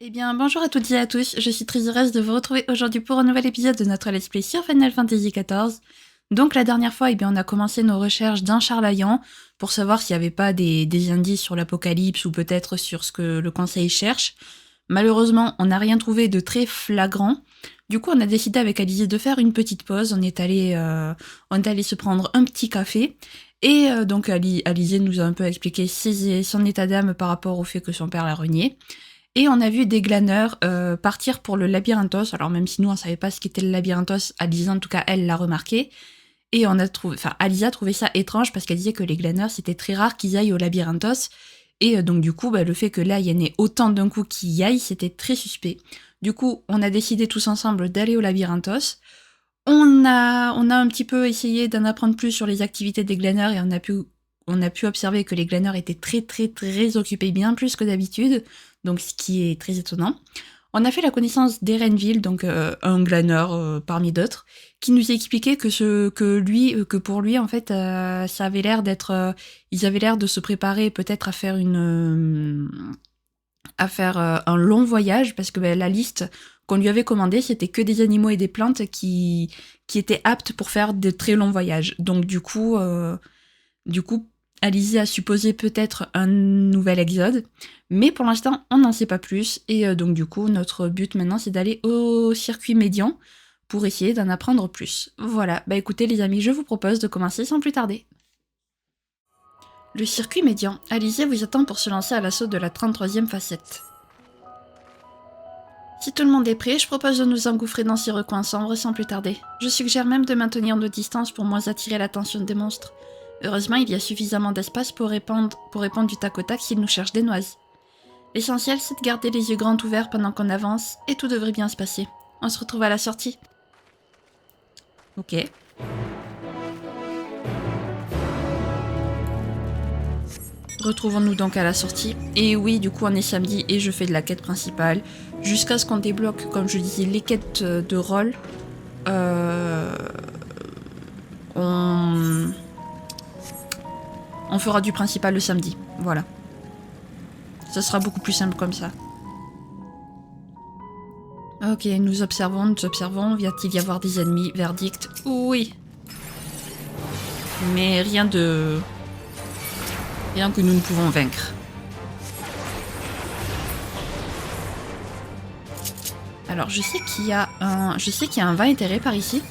Eh bien, bonjour à toutes et à tous, je suis très heureuse de vous retrouver aujourd'hui pour un nouvel épisode de notre Let's Play sur Final Fantasy XIV. Donc la dernière fois, on a commencé nos recherches d'un Charlayan pour savoir s'il n'y avait pas des indices sur l'apocalypse ou peut-être sur ce que le conseil cherche. Malheureusement, on n'a rien trouvé de très flagrant. Du coup, on a décidé avec Alizé de faire une petite pause. On est allé se prendre un petit café. Et donc Alizé nous a un peu expliqué son état d'âme par rapport au fait que son père l'a renié. Et on a vu des glaneurs partir pour le labyrinthos. Alors même si nous on savait pas ce qu'était le labyrinthos, Alisa en tout cas elle l'a remarqué. Et Alisa a trouvé ça étrange parce qu'elle disait que les glaneurs c'était très rare qu'ils aillent au labyrinthos. Et donc du coup le fait que là il y en ait autant d'un coup qui y aillent c'était très suspect. Du coup on a décidé tous ensemble d'aller au labyrinthos. On a un petit peu essayé d'en apprendre plus sur les activités des glaneurs et on a pu observer que les glaneurs étaient très très très occupés, bien plus que d'habitude, donc ce qui est très étonnant. On a fait la connaissance d'Erenville, donc un glaneur parmi d'autres, qui nous a expliqué que pour lui en fait, ça avait l'air d'être, ils avaient l'air de se préparer peut-être à faire un long voyage parce que la liste qu'on lui avait commandée c'était que des animaux et des plantes qui étaient aptes pour faire de très longs voyages. Donc du coup, Alizé a supposé peut-être un nouvel exode, mais pour l'instant, on n'en sait pas plus. Et donc du coup, notre but maintenant, c'est d'aller au circuit médian pour essayer d'en apprendre plus. Voilà, bah écoutez les amis, je vous propose de commencer sans plus tarder. Le circuit médian, Alizé vous attend pour se lancer à l'assaut de la 33e facette. Si tout le monde est prêt, je propose de nous engouffrer dans ces recoins sombres sans plus tarder. Je suggère même de maintenir nos distances pour moins attirer l'attention des monstres. Heureusement, il y a suffisamment d'espace pour répandre du tac au tac s'ils nous cherchent des noises. L'essentiel, c'est de garder les yeux grands ouverts pendant qu'on avance, et tout devrait bien se passer. On se retrouve à la sortie. Ok. Retrouvons-nous donc à la sortie. Et oui, du coup, on est samedi et je fais de la quête principale. Jusqu'à ce qu'on débloque, comme je disais, les quêtes de rôle. On fera du principal le samedi. Voilà. Ça sera beaucoup plus simple comme ça. Ok, nous observons. Vient-il y avoir des ennemis? Verdict, oui. Mais rien que nous ne pouvons vaincre. Alors, je sais qu'il y a un vin éthéré par ici.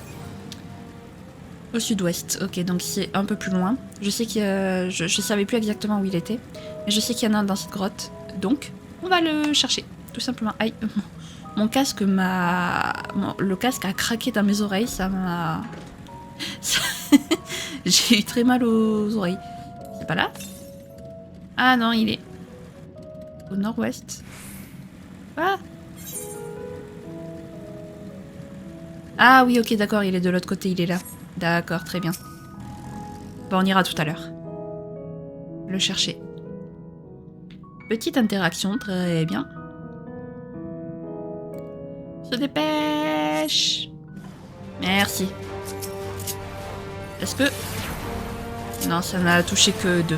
Au sud-ouest. Ok, donc c'est un peu plus loin. Je sais que je savais plus exactement où il était, mais je sais qu'il y en a un dans cette grotte. Donc, on va le chercher, tout simplement. Aïe, le casque a craqué dans mes oreilles, ça m'a... J'ai eu très mal aux oreilles. C'est pas là? Ah non, il est au nord-ouest. Ah. Ah oui, ok, d'accord, il est de l'autre côté, il est là. D'accord, très bien. Bon, on ira tout à l'heure. Le chercher. Petite interaction, très bien. Se dépêche. Merci. Est-ce que... Non, ça n'a touché que 2.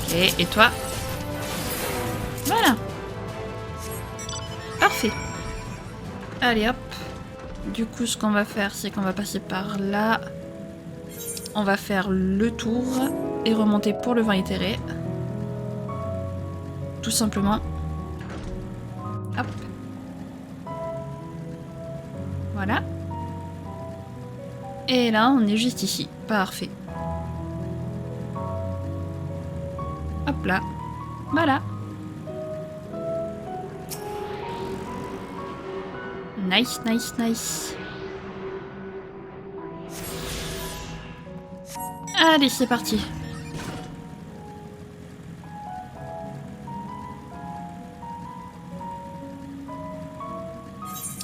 Ok, et toi? Voilà. Parfait. Allez hop. Du coup, ce qu'on va faire, c'est qu'on va passer par là. On va faire le tour et remonter pour le vin éthéré. Tout simplement. Hop. Voilà. Et là, on est juste ici. Parfait. Hop là. Voilà. Nice, nice, nice. Allez, c'est parti.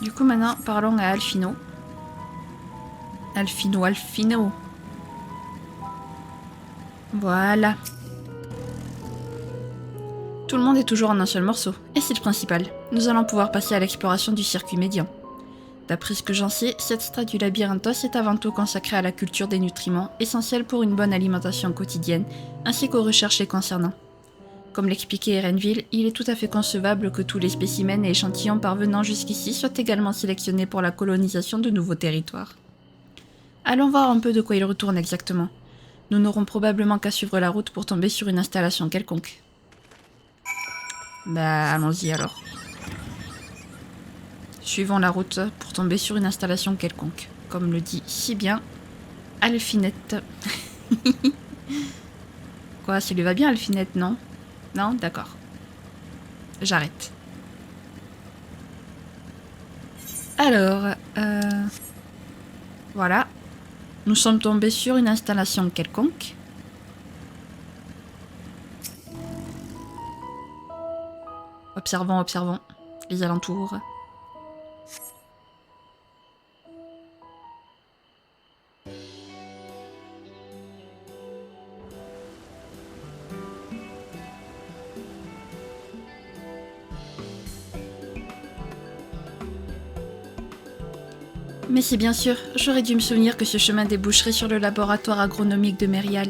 Du coup, maintenant, parlons à Alphino. Alphino. Voilà. Tout le monde est toujours en un seul morceau, et c'est le principal. Nous allons pouvoir passer à l'exploration du circuit médian. D'après ce que j'en sais, cette stade du labyrinthos est avant tout consacrée à la culture des nutriments, essentiels pour une bonne alimentation quotidienne, ainsi qu'aux recherches les concernant. Comme l'expliquait Erenville, il est tout à fait concevable que tous les spécimens et échantillons parvenant jusqu'ici soient également sélectionnés pour la colonisation de nouveaux territoires. Allons voir un peu de quoi il retourne exactement. Nous n'aurons probablement qu'à suivre la route pour tomber sur une installation quelconque. Bah, allons-y alors. Suivons la route pour tomber sur une installation quelconque. Comme le dit si bien Alfinette. Quoi, ça lui va bien Alfinette, non? Non? D'accord. J'arrête. Alors, voilà. Nous sommes tombés sur une installation quelconque. Observons, observons les alentours. Mais c'est bien sûr, j'aurais dû me souvenir que ce chemin déboucherait sur le laboratoire agronomique de Mérial.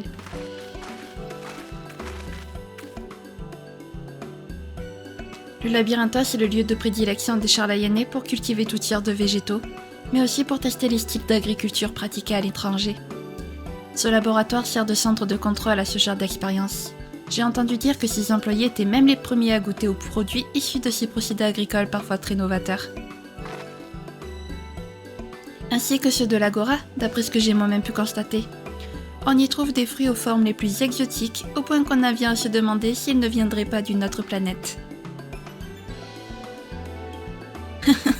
Le labyrinthe est le lieu de prédilection des Charlayennais pour cultiver toutes sortes de végétaux, mais aussi pour tester les styles d'agriculture pratiqués à l'étranger. Ce laboratoire sert de centre de contrôle à ce genre d'expérience. J'ai entendu dire que ses employés étaient même les premiers à goûter aux produits issus de ces procédés agricoles parfois très novateurs. Ainsi que ceux de l'Agora, d'après ce que j'ai moi-même pu constater. On y trouve des fruits aux formes les plus exotiques, au point qu'on en vient à se demander s'ils ne viendraient pas d'une autre planète.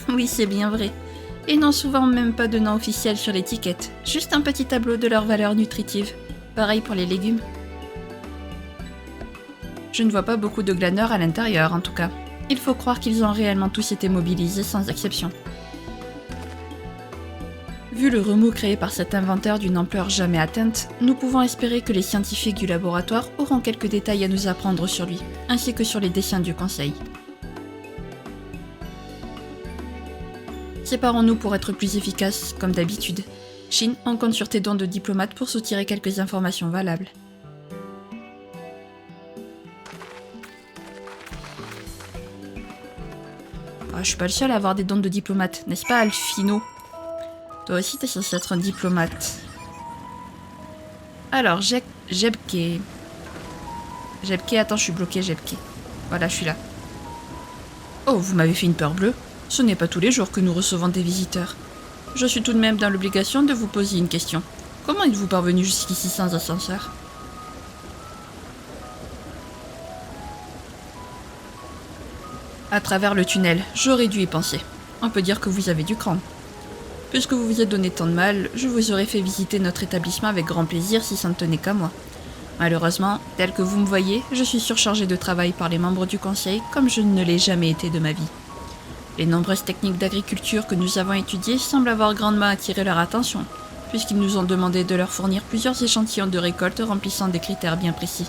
Oui, c'est bien vrai. Ils n'ont souvent même pas de nom officiel sur l'étiquette, juste un petit tableau de leurs valeurs nutritives. Pareil pour les légumes. Je ne vois pas beaucoup de glaneurs à l'intérieur, en tout cas. Il faut croire qu'ils ont réellement tous été mobilisés sans exception. Vu le remous créé par cet inventeur d'une ampleur jamais atteinte, nous pouvons espérer que les scientifiques du laboratoire auront quelques détails à nous apprendre sur lui, ainsi que sur les dessins du conseil. Séparons-nous pour être plus efficaces, comme d'habitude. Shin, on compte sur tes dons de diplomate pour soutirer quelques informations valables. Je suis pas le seul à avoir des dons de diplomate, n'est-ce pas, Alfino? Toi aussi, t'es censé être un diplomate. Alors, Jebke. Jebke, attends, je suis bloqué, Jebke. Voilà, je suis là. Oh, vous m'avez fait une peur bleue. Ce n'est pas tous les jours que nous recevons des visiteurs. Je suis tout de même dans l'obligation de vous poser une question. Comment êtes-vous parvenu jusqu'ici sans ascenseur? À travers le tunnel, j'aurais dû y penser. On peut dire que vous avez du cran. Puisque vous vous êtes donné tant de mal, je vous aurais fait visiter notre établissement avec grand plaisir si ça ne tenait qu'à moi. Malheureusement, tel que vous me voyez, je suis surchargé de travail par les membres du conseil comme je ne l'ai jamais été de ma vie. Les nombreuses techniques d'agriculture que nous avons étudiées semblent avoir grandement attiré leur attention, puisqu'ils nous ont demandé de leur fournir plusieurs échantillons de récoltes remplissant des critères bien précis.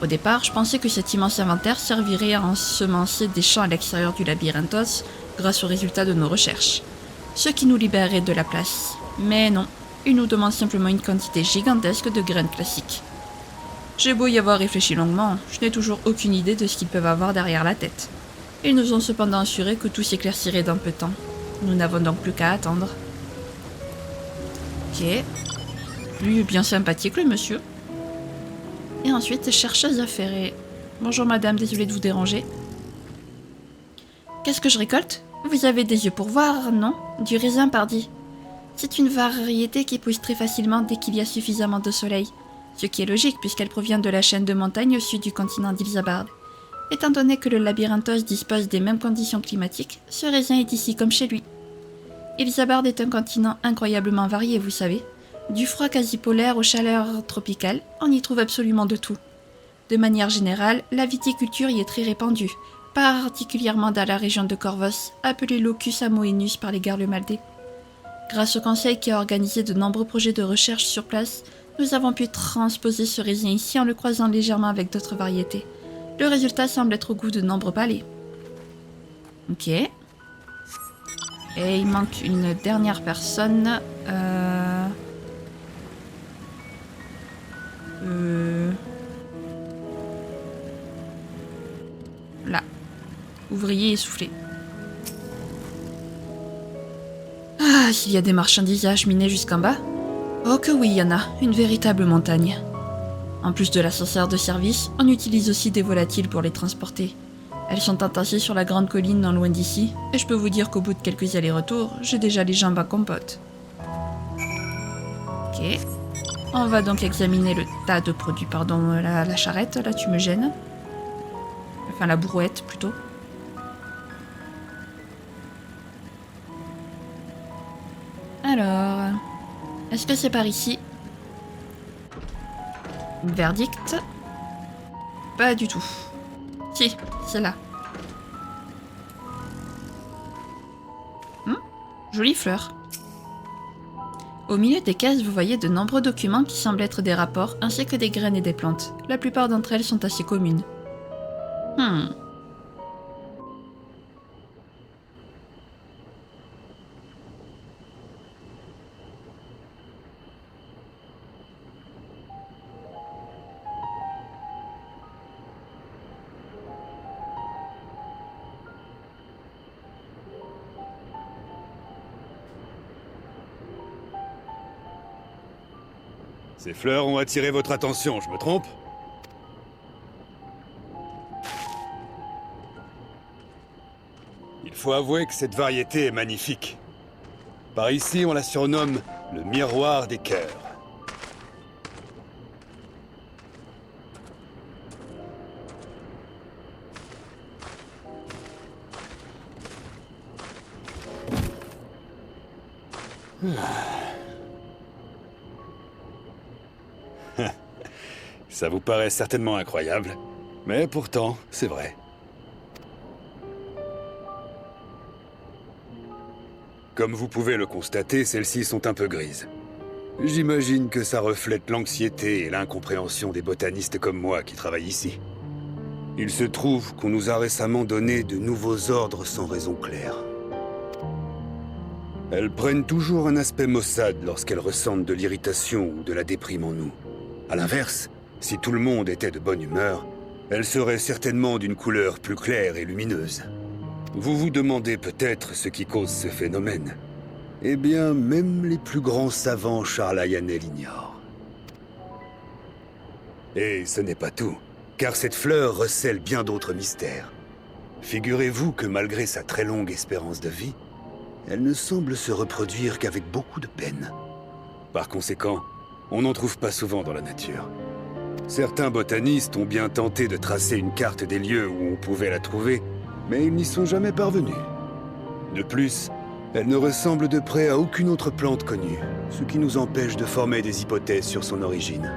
Au départ, je pensais que cet immense inventaire servirait à ensemencer des champs à l'extérieur du labyrinthos grâce aux résultats de nos recherches, ce qui nous libérerait de la place. Mais non, ils nous demandent simplement une quantité gigantesque de graines classiques. J'ai beau y avoir réfléchi longuement, je n'ai toujours aucune idée de ce qu'ils peuvent avoir derrière la tête. Ils nous ont cependant assuré que tout s'éclaircirait dans peu de temps. Nous n'avons donc plus qu'à attendre. Ok. Lui est bien sympathique, le monsieur. Et ensuite, chercheuse affairée. Bonjour madame, désolée de vous déranger. Qu'est-ce que je récolte? Vous avez des yeux pour voir, non? Du raisin, pardi. C'est une variété qui pousse très facilement dès qu'il y a suffisamment de soleil. Ce qui est logique puisqu'elle provient de la chaîne de montagnes au sud du continent d'Ilsabard. Étant donné que le labyrinthos dispose des mêmes conditions climatiques, ce raisin est ici comme chez lui. Ilsabard est un continent incroyablement varié, vous savez. Du froid quasi polaire aux chaleurs tropicales, on y trouve absolument de tout. De manière générale, la viticulture y est très répandue, particulièrement dans la région de Corvos, appelée Locus Amoenus par les Garlemaldés. Grâce au conseil qui a organisé de nombreux projets de recherche sur place, nous avons pu transposer ce raisin ici en le croisant légèrement avec d'autres variétés. Le résultat semble être au goût de nombreux palais. Ok. Et il manque une dernière personne. Là. Ouvrier essoufflé. Ah, s'il y a des marchandises à acheminer jusqu'en bas. Oh que oui, il y en a. Une véritable montagne. En plus de l'ascenseur de service, on utilise aussi des volatiles pour les transporter. Elles sont entassées sur la grande colline non loin d'ici, et je peux vous dire qu'au bout de quelques allers-retours, j'ai déjà les jambes à compote. Ok. On va donc examiner le tas de produits, pardon, la charrette, là tu me gênes. Enfin la brouette plutôt. Alors, est-ce que c'est par ici? Verdict? Pas du tout. Si, c'est là. Jolie fleur. Au milieu des cases, vous voyez de nombreux documents qui semblent être des rapports, ainsi que des graines et des plantes. La plupart d'entre elles sont assez communes. Ces fleurs ont attiré votre attention, je me trompe? Il faut avouer que cette variété est magnifique. Par ici, on la surnomme le miroir des cœurs. Ça vous paraît certainement incroyable, mais pourtant, c'est vrai. Comme vous pouvez le constater, celles-ci sont un peu grises. J'imagine que ça reflète l'anxiété et l'incompréhension des botanistes comme moi qui travaillent ici. Il se trouve qu'on nous a récemment donné de nouveaux ordres sans raison claire. Elles prennent toujours un aspect maussade lorsqu'elles ressentent de l'irritation ou de la déprime en nous. À l'inverse, si tout le monde était de bonne humeur, elles seraient certainement d'une couleur plus claire et lumineuse. Vous vous demandez peut-être ce qui cause ce phénomène. Eh bien, même les plus grands savants charlayanais l'ignorent. Et ce n'est pas tout, car cette fleur recèle bien d'autres mystères. Figurez-vous que malgré sa très longue espérance de vie, elle ne semble se reproduire qu'avec beaucoup de peine. Par conséquent, on n'en trouve pas souvent dans la nature. Certains botanistes ont bien tenté de tracer une carte des lieux où on pouvait la trouver, mais ils n'y sont jamais parvenus. De plus, elle ne ressemble de près à aucune autre plante connue, ce qui nous empêche de former des hypothèses sur son origine.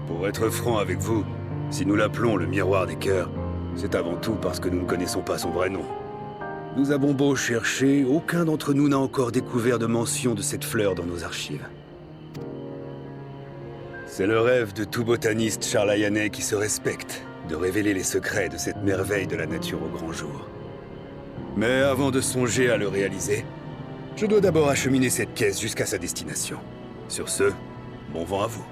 Pour être franc avec vous, si nous l'appelons le miroir des cœurs, c'est avant tout parce que nous ne connaissons pas son vrai nom. Nous avons beau chercher, aucun d'entre nous n'a encore découvert de mention de cette fleur dans nos archives. C'est le rêve de tout botaniste charlayanais qui se respecte, de révéler les secrets de cette merveille de la nature au grand jour. Mais avant de songer à le réaliser, je dois d'abord acheminer cette caisse jusqu'à sa destination. Sur ce, bon vent à vous.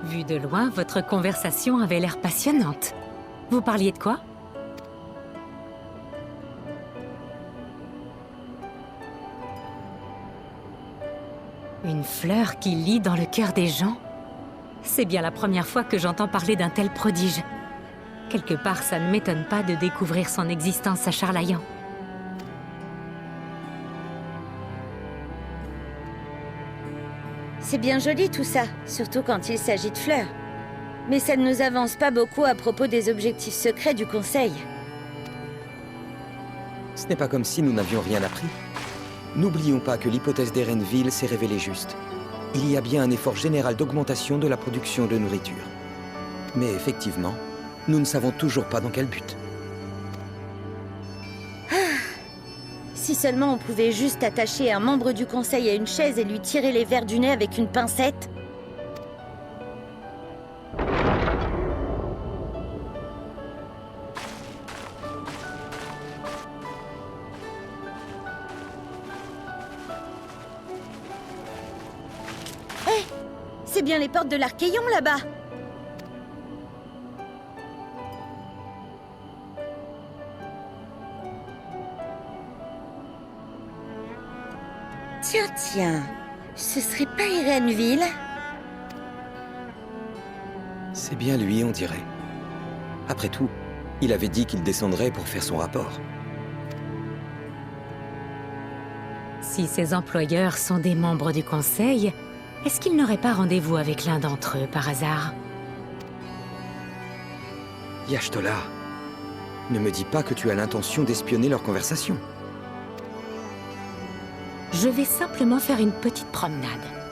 Vu de loin, votre conversation avait l'air passionnante. Vous parliez de quoi? Une fleur qui lit dans le cœur des gens? C'est bien la première fois que j'entends parler d'un tel prodige. Quelque part, ça ne m'étonne pas de découvrir son existence à Charlayan. C'est bien joli tout ça, surtout quand il s'agit de fleurs. Mais ça ne nous avance pas beaucoup à propos des objectifs secrets du Conseil. Ce n'est pas comme si nous n'avions rien appris. N'oublions pas que l'hypothèse d'Erenville s'est révélée juste. Il y a bien un effort général d'augmentation de la production de nourriture. Mais effectivement, nous ne savons toujours pas dans quel but. Si Si seulement on pouvait juste attacher un membre du conseil à une chaise et lui tirer les verres du nez avec une pincette. Hé, c'est bien les portes de l'Archéon là-bas. Tiens, ce serait pas Erenville? C'est bien lui, on dirait. Après tout, il avait dit qu'il descendrait pour faire son rapport. Si ses employeurs sont des membres du conseil, est-ce qu'ils n'auraient pas rendez-vous avec l'un d'entre eux par hasard? Y'ashtola, ne me dis pas que tu as l'intention d'espionner leur conversation. Je vais simplement faire une petite promenade.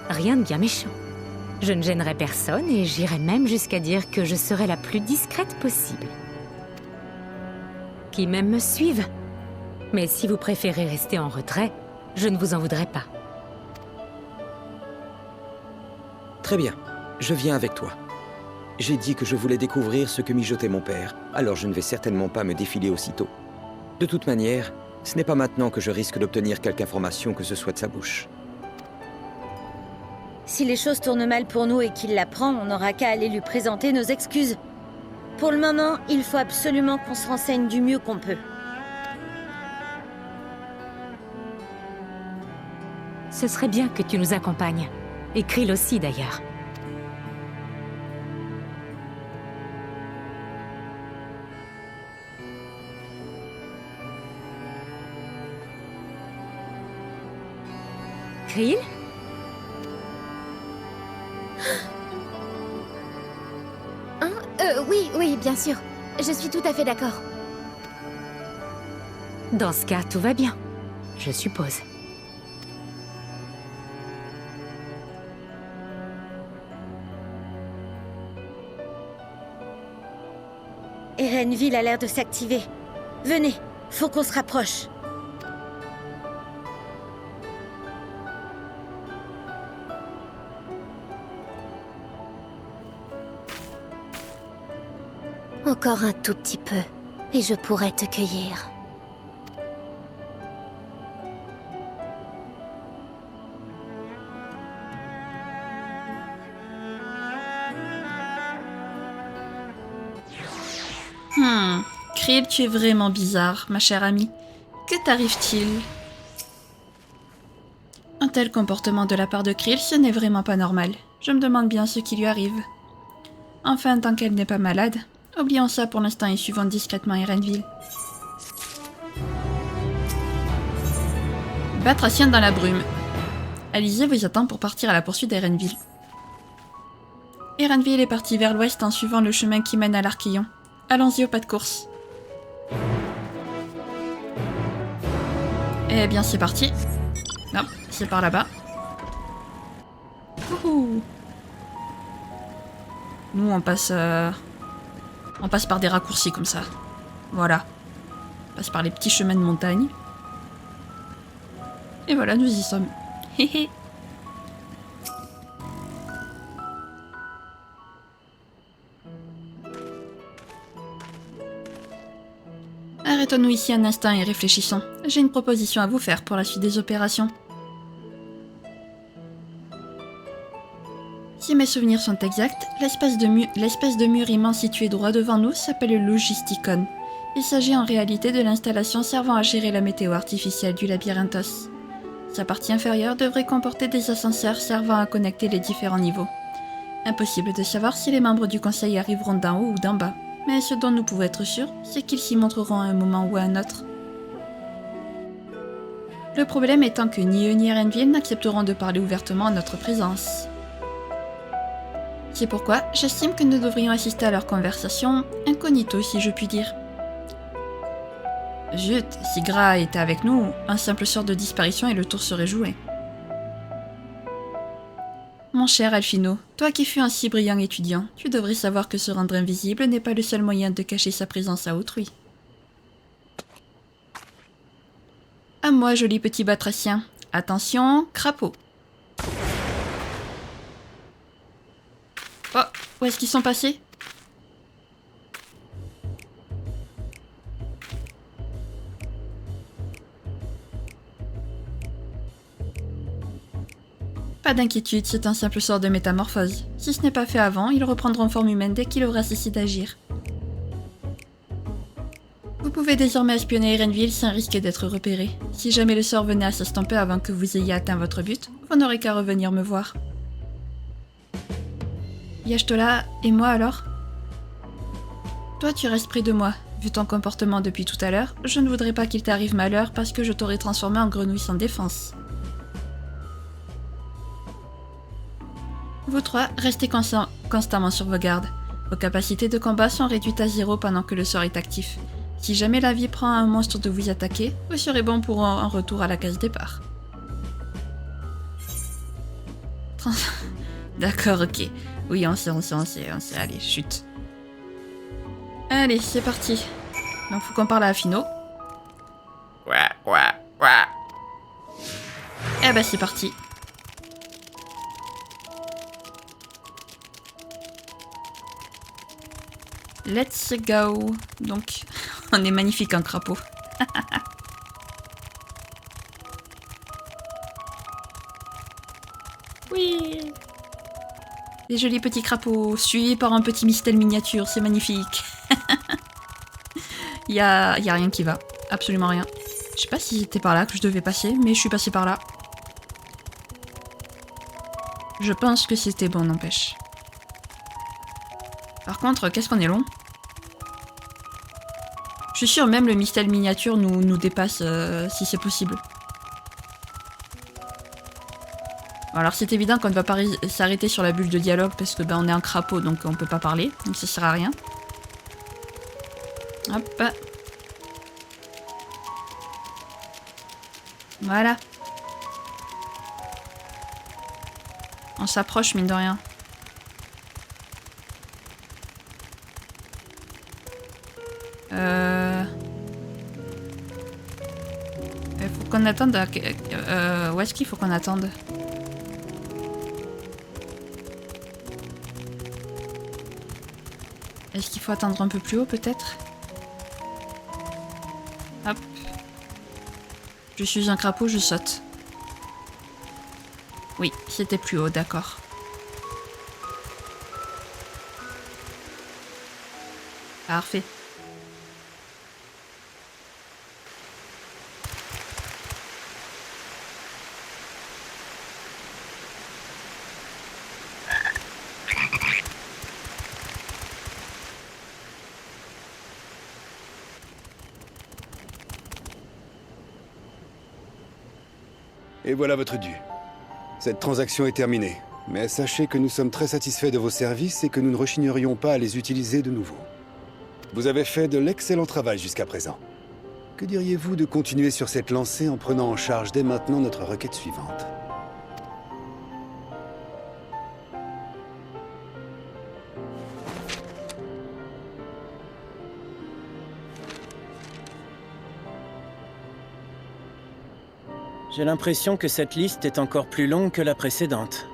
Rien de bien méchant. Je ne gênerai personne et j'irai même jusqu'à dire que je serai la plus discrète possible. Qui même me suive. Mais si vous préférez rester en retrait, je ne vous en voudrais pas. Très bien, je viens avec toi. J'ai dit que je voulais découvrir ce que mijotait mon père, alors je ne vais certainement pas me défiler aussitôt. De toute manière, ce n'est pas maintenant que je risque d'obtenir quelque information que ce soit de sa bouche. Si les choses tournent mal pour nous et qu'il l'apprend, on n'aura qu'à aller lui présenter nos excuses. Pour le moment, il faut absolument qu'on se renseigne du mieux qu'on peut. Ce serait bien que tu nous accompagnes. Et Krill aussi, d'ailleurs. Krill ? Oui, bien sûr. Je suis tout à fait d'accord. Dans ce cas, tout va bien. Je suppose. Erenville a l'air de s'activer. Venez, faut qu'on se rapproche. Encore un tout petit peu, et je pourrais te cueillir. Krill, tu es vraiment bizarre, ma chère amie. Que t'arrive-t-il? Un tel comportement de la part de Krill, ce n'est vraiment pas normal. Je me demande bien ce qui lui arrive. Enfin, tant qu'elle n'est pas malade, oublions ça pour l'instant et suivons discrètement Erenville. Batracien dans la brume. Alizé vous attend pour partir à la poursuite d'Erenville. Erenville est parti vers l'ouest en suivant le chemin qui mène à l'Archéon. Allons-y au pas de course. Eh bien, c'est parti. Non, c'est par là-bas. Wouhou. Nous, on passe par des raccourcis comme ça. Voilà. On passe par les petits chemins de montagne. Et voilà, nous y sommes. Héhé. Arrêtons-nous ici un instant et réfléchissons. J'ai une proposition à vous faire pour la suite des opérations. Si mes souvenirs sont exacts, l'espèce de mur immense situé droit devant nous s'appelle le Logisticon. Il s'agit en réalité de l'installation servant à gérer la météo artificielle du Labyrinthos. Sa partie inférieure devrait comporter des ascenseurs servant à connecter les différents niveaux. Impossible de savoir si les membres du conseil arriveront d'en haut ou d'en bas. Mais ce dont nous pouvons être sûrs, c'est qu'ils s'y montreront à un moment ou à un autre. Le problème étant que ni eux ni Erenville n'accepteront de parler ouvertement en notre présence. C'est pourquoi j'estime que nous devrions assister à leur conversation incognito, si je puis dire. Zut, si Gra était avec nous, un simple sort de disparition et le tour serait joué. Mon cher Alphino, toi qui fus un si brillant étudiant, tu devrais savoir que se rendre invisible n'est pas le seul moyen de cacher sa présence à autrui. À À moi, joli petit batracien. Attention, crapaud. Oh, où est-ce qu'ils sont passés? Pas d'inquiétude, c'est un simple sort de métamorphose. Si ce n'est pas fait avant, ils reprendront forme humaine dès qu'il aura cessé d'agir. Vous pouvez désormais espionner Erenville sans risquer d'être repéré. Si jamais le sort venait à s'estomper avant que vous ayez atteint votre but, vous n'aurez qu'à revenir me voir. Y'Ashtola, et moi alors? Toi, tu restes près de moi. Vu ton comportement depuis tout à l'heure, je ne voudrais pas qu'il t'arrive malheur parce que je t'aurais transformé en grenouille sans défense. Vous trois, restez constamment sur vos gardes. Vos capacités de combat sont réduites à 0 pendant que le sort est actif. Si jamais la vie prend un monstre de vous attaquer, vous serez bon pour un retour à la case départ. D'accord, ok. Oui, on sait. Allez, chut. Allez, c'est parti. Donc faut qu'on parle à Fino. Eh ben c'est parti. Let's go. Donc, on est magnifique en crapaud. Oui. Des jolis petits crapauds, suivis par un petit mistel miniature, c'est magnifique. y a rien qui va, absolument rien. Je sais pas si c'était par là que je devais passer, mais je suis passée par là. Je pense que c'était bon, n'empêche. Par contre, qu'est-ce qu'on est long? Je suis sûre même le mistel miniature nous dépasse si c'est possible. Bon, alors c'est évident qu'on ne va pas s'arrêter sur la bulle de dialogue parce que on est un crapaud donc on peut pas parler, donc ça sert à rien. Hop. Voilà. On s'approche mine de rien. Il faut qu'on attende à... où est-ce qu'il faut qu'on attende? Est-ce qu'il faut attendre un peu plus haut peut-être? Hop. Je suis un crapaud, je saute. Oui, c'était plus haut, d'accord. Parfait. Et voilà votre dû. Cette transaction est terminée, mais sachez que nous sommes très satisfaits de vos services et que nous ne rechignerions pas à les utiliser de nouveau. Vous avez fait de l'excellent travail jusqu'à présent. Que diriez-vous de continuer sur cette lancée en prenant en charge dès maintenant notre requête suivante? J'ai l'impression que cette liste est encore plus longue que la précédente.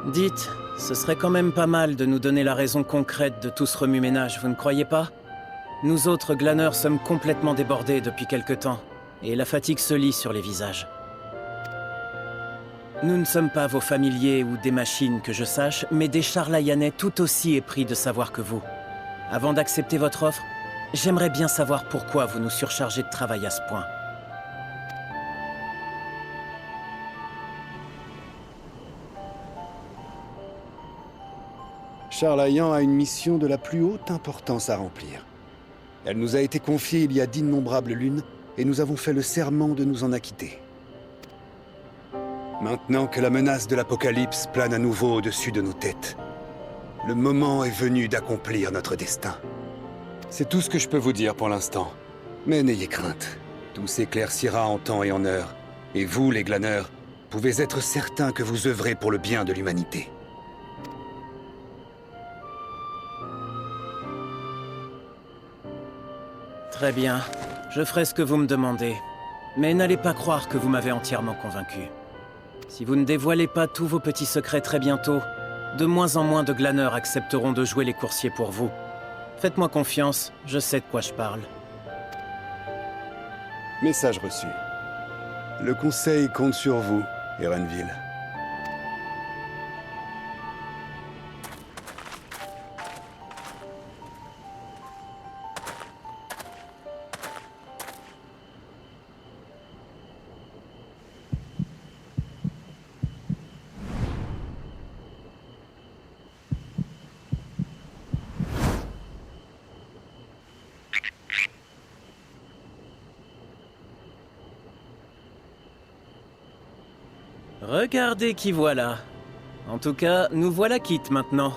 Dites, ce serait quand même pas mal de nous donner la raison concrète de tout ce remue-ménage, vous ne croyez pas? Nous autres glaneurs sommes complètement débordés depuis quelque temps, et la fatigue se lit sur les visages. Nous ne sommes pas vos familiers ou des machines que je sache, mais des Charlayanais tout aussi épris de savoir que vous. Avant d'accepter votre offre, j'aimerais bien savoir pourquoi vous nous surchargez de travail à ce point. Charlayan a une mission de la plus haute importance à remplir. Elle nous a été confiée il y a d'innombrables lunes, et nous avons fait le serment de nous en acquitter. Maintenant que la menace de l'apocalypse plane à nouveau au-dessus de nos têtes, le moment est venu d'accomplir notre destin. C'est tout ce que je peux vous dire pour l'instant. Mais n'ayez crainte, tout s'éclaircira en temps et en heure, et vous, les glaneurs, pouvez être certains que vous œuvrez pour le bien de l'humanité. Très bien. Je ferai ce que vous me demandez. Mais n'allez pas croire que vous m'avez entièrement convaincu. Si vous ne dévoilez pas tous vos petits secrets très bientôt, de moins en moins de glaneurs accepteront de jouer les coursiers pour vous. Faites-moi confiance, je sais de quoi je parle. Message reçu. Le conseil compte sur vous, Erenville. Regardez qui voilà. En tout cas, nous voilà quittes maintenant.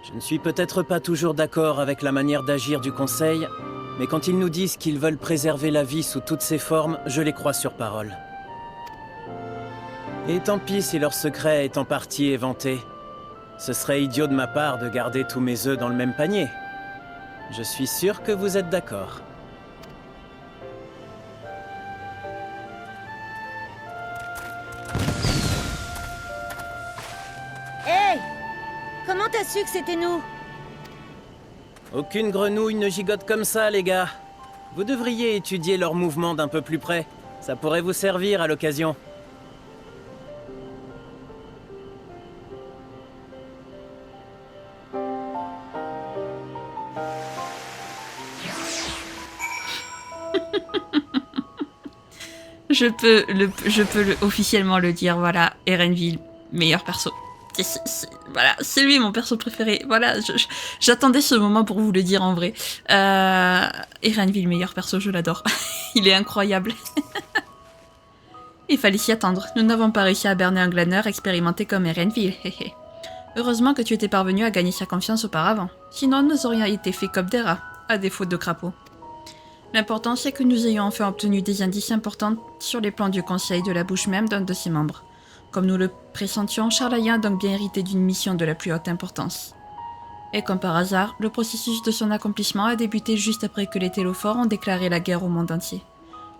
Je ne suis peut-être pas toujours d'accord avec la manière d'agir du Conseil, mais quand ils nous disent qu'ils veulent préserver la vie sous toutes ses formes, je les crois sur parole. Et tant pis si leur secret est en partie éventé. Ce serait idiot de ma part de garder tous mes œufs dans le même panier. Je suis sûr que vous êtes d'accord. Hé! Comment t'as su que c'était nous? Aucune grenouille ne gigote comme ça, les gars. Vous devriez étudier leurs mouvements d'un peu plus près. Ça pourrait vous servir à l'occasion. Je peux officiellement le dire, voilà, Erenville, meilleur perso. Voilà, c'est lui mon perso préféré. Voilà, j'attendais ce moment pour vous le dire en vrai. Erenville, meilleur perso, je l'adore. Il est incroyable. Il fallait s'y attendre. Nous n'avons pas réussi à berner un glaneur expérimenté comme Erenville. Heureusement que tu étais parvenu à gagner sa confiance auparavant. Sinon, nous aurions été faits comme des rats, à défaut de crapauds. L'important, c'est que nous ayons enfin obtenu des indices importants sur les plans du Conseil de la bouche même d'un de ses membres. Comme nous le pressentions, Charlayan a donc bien hérité d'une mission de la plus haute importance. Et comme par hasard, le processus de son accomplissement a débuté juste après que les Télophores ont déclaré la guerre au monde entier.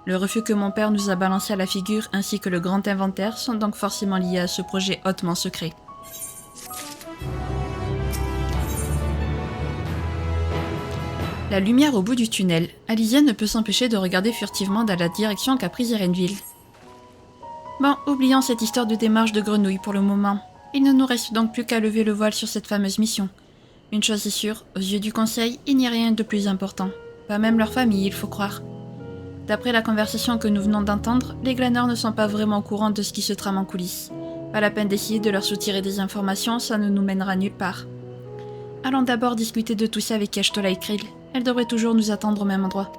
Le refus que mon père nous a balancé à la figure ainsi que le grand inventaire sont donc forcément liés à ce projet hautement secret. La lumière au bout du tunnel. Alicia ne peut s'empêcher de regarder furtivement dans la direction qu'a prise Erenville. Bon, oublions cette histoire de démarche de grenouille pour le moment. Il ne nous reste donc plus qu'à lever le voile sur cette fameuse mission. Une chose est sûre, aux yeux du Conseil, il n'y a rien de plus important. Pas même leur famille, il faut croire. D'après la conversation que nous venons d'entendre, les glaneurs ne sont pas vraiment au courant de ce qui se trame en coulisses. Pas la peine d'essayer de leur soutirer des informations, ça ne nous mènera nulle part. Allons d'abord discuter de tout ça avec Y'shtola et Krill. Elle devrait toujours nous attendre au même endroit.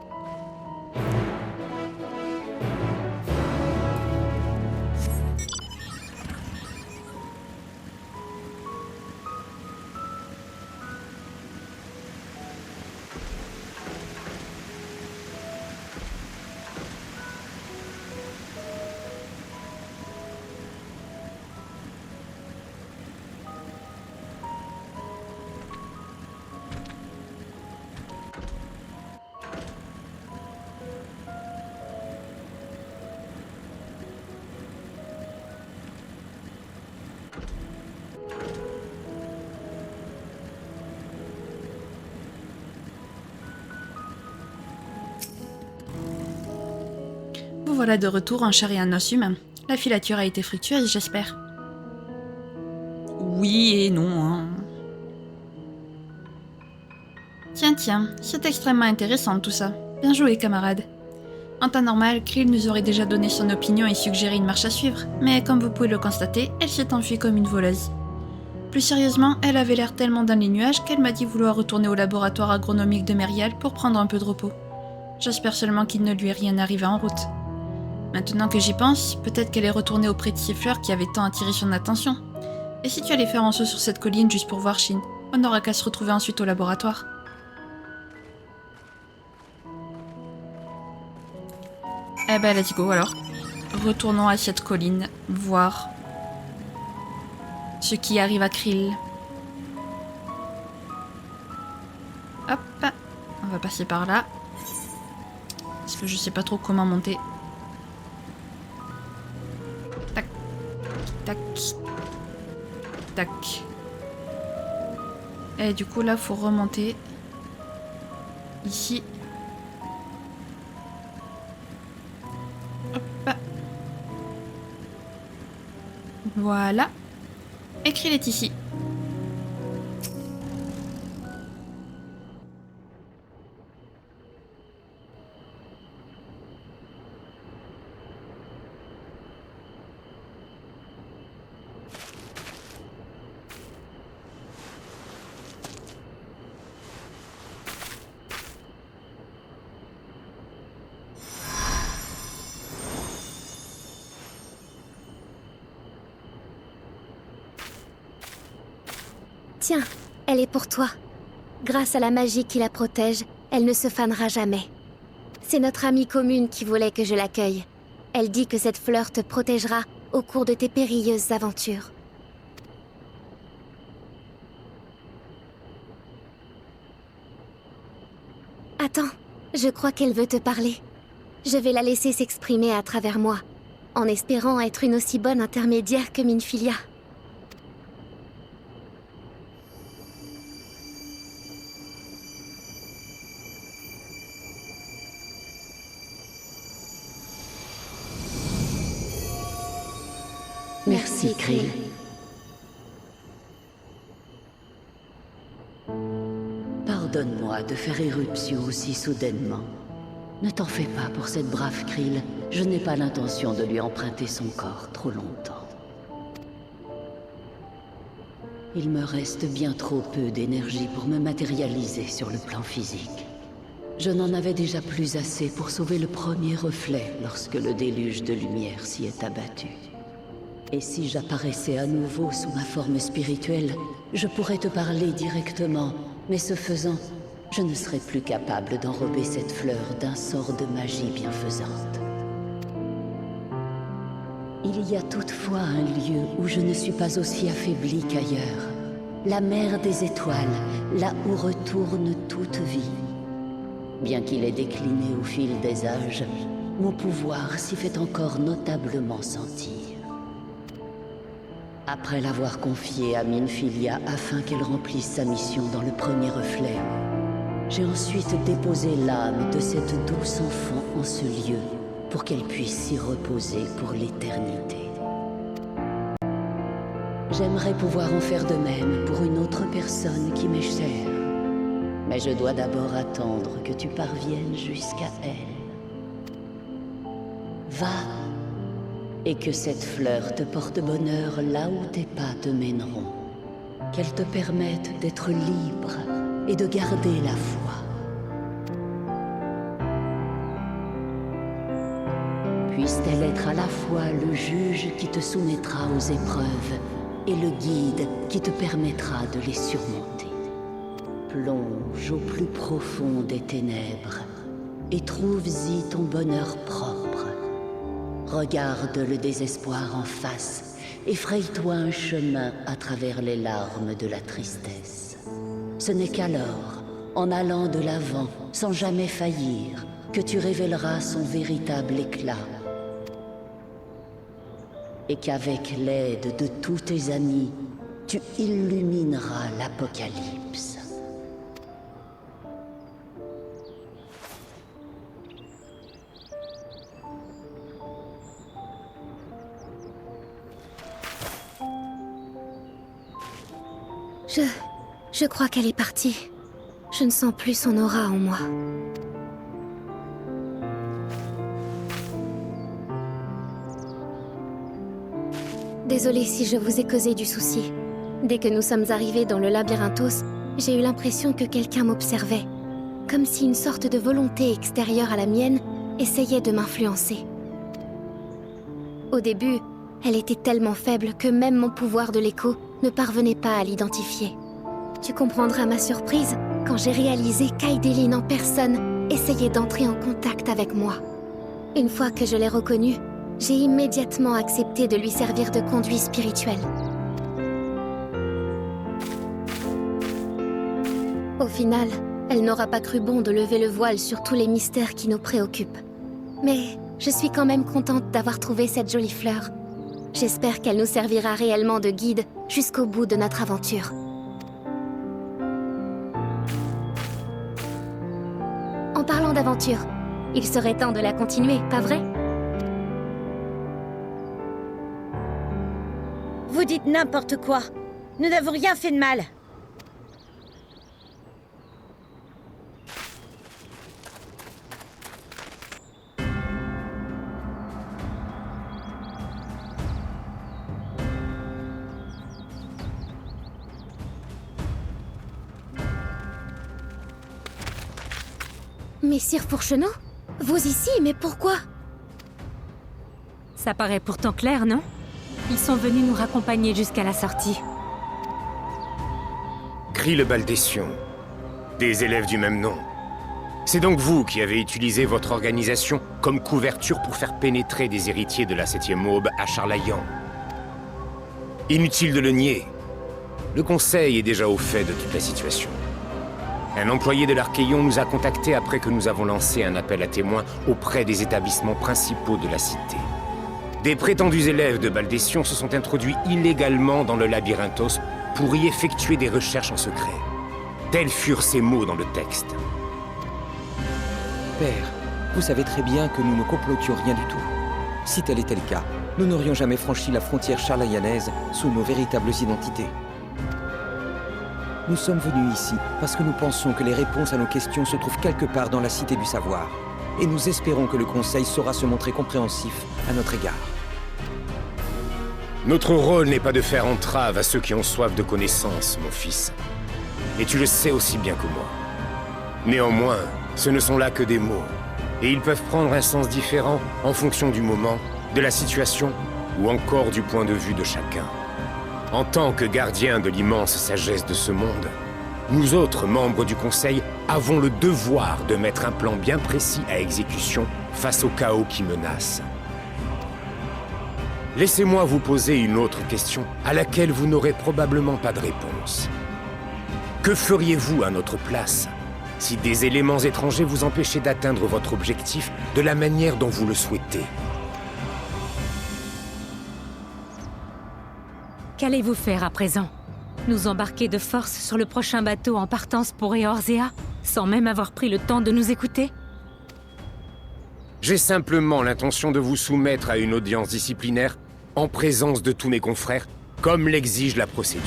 Vous voilà de retour en chair et en os humain. La filature a été fructueuse, j'espère. Oui et non, hein. Tiens, c'est extrêmement intéressant tout ça. Bien joué, camarade. En temps normal, Krill nous aurait déjà donné son opinion et suggéré une marche à suivre, mais comme vous pouvez le constater, elle s'est enfuie comme une voleuse. Plus sérieusement, elle avait l'air tellement dans les nuages qu'elle m'a dit vouloir retourner au laboratoire agronomique de Merial pour prendre un peu de repos. J'espère seulement qu'il ne lui est rien arrivé en route. Maintenant que j'y pense, peut-être qu'elle est retournée auprès de ces fleurs qui avaient tant attiré son attention. Et si tu allais faire un saut sur cette colline juste pour voir Shin, on n'aura qu'à se retrouver ensuite au laboratoire. Eh ben, let's go alors. Retournons à cette colline, voir ce qui arrive à Krill. Hop, on va passer par là. Je sais pas trop comment monter. Tac. Tac. Tac. Et du coup là faut remonter. Ici. Hop. Voilà. Et Krill est ici. Tiens, elle est pour toi. Grâce à la magie qui la protège, elle ne se fanera jamais. C'est notre amie commune qui voulait que je l'accueille. Elle dit que cette fleur te protégera au cours de tes périlleuses aventures. Attends, je crois qu'elle veut te parler. Je vais la laisser s'exprimer à travers moi, en espérant être une aussi bonne intermédiaire que Minfilia. Merci, Krill. Pardonne-moi de faire éruption aussi soudainement. Ne t'en fais pas pour cette brave Krill. Je n'ai pas l'intention de lui emprunter son corps trop longtemps. Il me reste bien trop peu d'énergie pour me matérialiser sur le plan physique. Je n'en avais déjà plus assez pour sauver le premier reflet lorsque le déluge de lumière s'y est abattu. Et si j'apparaissais à nouveau sous ma forme spirituelle, je pourrais te parler directement, mais ce faisant, je ne serais plus capable d'enrober cette fleur d'un sort de magie bienfaisante. Il y a toutefois un lieu où je ne suis pas aussi affaiblie qu'ailleurs. La mer des étoiles, là où retourne toute vie. Bien qu'il ait décliné au fil des âges, mon pouvoir s'y fait encore notablement sentir. Après l'avoir confiée à Minfilia afin qu'elle remplisse sa mission dans le premier reflet, j'ai ensuite déposé l'âme de cette douce enfant en ce lieu pour qu'elle puisse s'y reposer pour l'éternité. J'aimerais pouvoir en faire de même pour une autre personne qui m'est chère, mais je dois d'abord attendre que tu parviennes jusqu'à elle. Va, et que cette fleur te porte bonheur là où tes pas te mèneront. Qu'elle te permette d'être libre et de garder la foi. Puisse-t-elle être à la fois le juge qui te soumettra aux épreuves et le guide qui te permettra de les surmonter. Plonge au plus profond des ténèbres et trouve-y ton bonheur propre. Regarde le désespoir en face et fraye-toi un chemin à travers les larmes de la tristesse. Ce n'est qu'alors, en allant de l'avant, sans jamais faillir, que tu révéleras son véritable éclat. Et qu'avec l'aide de tous tes amis, tu illumineras l'Apocalypse. Je crois qu'elle est partie. Je ne sens plus son aura en moi. Désolée si je vous ai causé du souci. Dès que nous sommes arrivés dans le labyrinthos, j'ai eu l'impression que quelqu'un m'observait. Comme si une sorte de volonté extérieure à la mienne essayait de m'influencer. Au début, elle était tellement faible que même mon pouvoir de l'écho ne parvenait pas à l'identifier. Tu comprendras ma surprise quand j'ai réalisé qu'Aideline en personne essayait d'entrer en contact avec moi. Une fois que je l'ai reconnue, j'ai immédiatement accepté de lui servir de conduit spirituel. Au final, elle n'aura pas cru bon de lever le voile sur tous les mystères qui nous préoccupent. Mais je suis quand même contente d'avoir trouvé cette jolie fleur. J'espère qu'elle nous servira réellement de guide jusqu'au bout de notre aventure. En parlant d'aventure, il serait temps de la continuer, pas vrai? Vous dites n'importe quoi. Nous n'avons rien fait de mal. Messire Fourcheneau? Vous ici, mais pourquoi? Ça paraît pourtant clair, non? Ils sont venus nous raccompagner jusqu'à la sortie. Crie le Baldession. Des élèves du même nom. C'est donc vous qui avez utilisé votre organisation comme couverture pour faire pénétrer des héritiers de la 7e aube à Charlayan. Inutile de le nier. Le Conseil est déjà au fait de toute la situation. Un employé de l'Archéon nous a contactés après que nous avons lancé un appel à témoins auprès des établissements principaux de la cité. Des prétendus élèves de Baldession se sont introduits illégalement dans le Labyrinthos pour y effectuer des recherches en secret. Tels furent ces mots dans le texte. Père, vous savez très bien que nous ne complotions rien du tout. Si tel était le cas, nous n'aurions jamais franchi la frontière charlayanaise sous nos véritables identités. Nous sommes venus ici parce que nous pensons que les réponses à nos questions se trouvent quelque part dans la Cité du Savoir. Et nous espérons que le Conseil saura se montrer compréhensif à notre égard. Notre rôle n'est pas de faire entrave à ceux qui ont soif de connaissances, mon fils. Et tu le sais aussi bien que moi. Néanmoins, ce ne sont là que des mots. Et ils peuvent prendre un sens différent en fonction du moment, de la situation ou encore du point de vue de chacun. En tant que gardiens de l'immense sagesse de ce monde, nous autres, membres du Conseil, avons le devoir de mettre un plan bien précis à exécution face au chaos qui menace. Laissez-moi vous poser une autre question à laquelle vous n'aurez probablement pas de réponse. Que feriez-vous à notre place si des éléments étrangers vous empêchaient d'atteindre votre objectif de la manière dont vous le souhaitez? Qu'allez-vous faire à présent? Nous embarquer de force sur le prochain bateau en partance pour Eorzea, sans même avoir pris le temps de nous écouter? J'ai simplement l'intention de vous soumettre à une audience disciplinaire en présence de tous mes confrères, comme l'exige la procédure.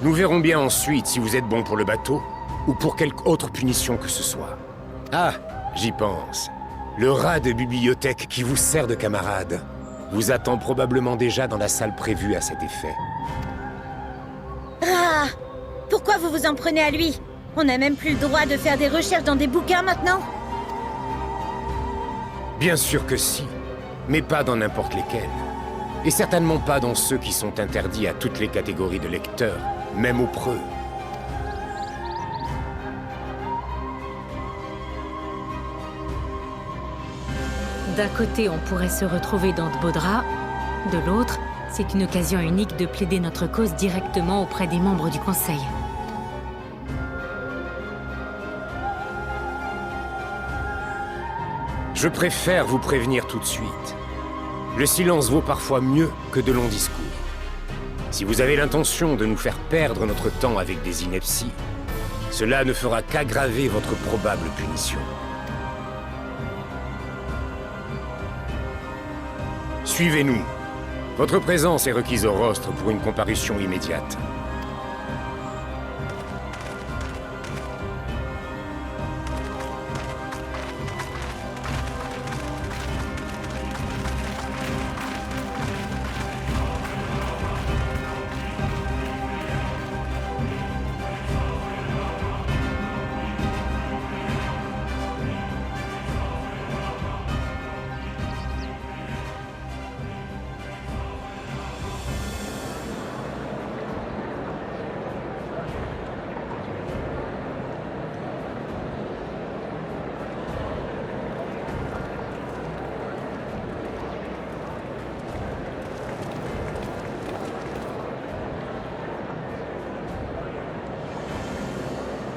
Nous verrons bien ensuite si vous êtes bon pour le bateau ou pour quelque autre punition que ce soit. Ah, j'y pense. Le rat de bibliothèque qui vous sert de camarade vous attend probablement déjà dans la salle prévue à cet effet. Ah! Pourquoi vous vous en prenez à lui? On n'a même plus le droit de faire des recherches dans des bouquins maintenant? Bien sûr que si, mais pas dans n'importe lesquels. Et certainement pas dans ceux qui sont interdits à toutes les catégories de lecteurs, même aux preux. D'un côté, on pourrait se retrouver dans Dbodra. De l'autre, c'est une occasion unique de plaider notre cause directement auprès des membres du Conseil. Je préfère vous prévenir tout de suite. Le silence vaut parfois mieux que de longs discours. Si vous avez l'intention de nous faire perdre notre temps avec des inepties, cela ne fera qu'aggraver votre probable punition. Suivez-nous. Votre présence est requise au rostre pour une comparution immédiate.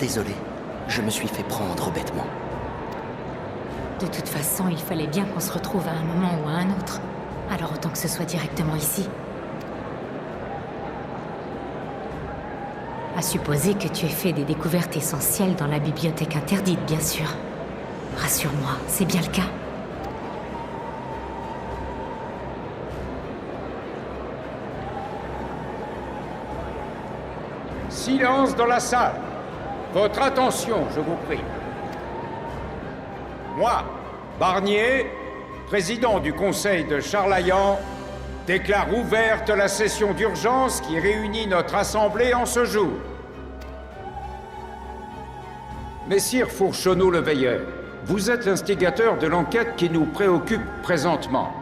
Désolé, je me suis fait prendre bêtement. De toute façon, il fallait bien qu'on se retrouve à un moment ou à un autre. Alors autant que ce soit directement ici. À supposer que tu aies fait des découvertes essentielles dans la bibliothèque interdite, bien sûr. Rassure-moi, c'est bien le cas. Silence dans la salle. Votre attention, je vous prie. Moi, Barnier, président du Conseil de Charlayan, déclare ouverte la session d'urgence qui réunit notre Assemblée en ce jour. Messire Fourchonneau le Veilleur, vous êtes l'instigateur de l'enquête qui nous préoccupe présentement.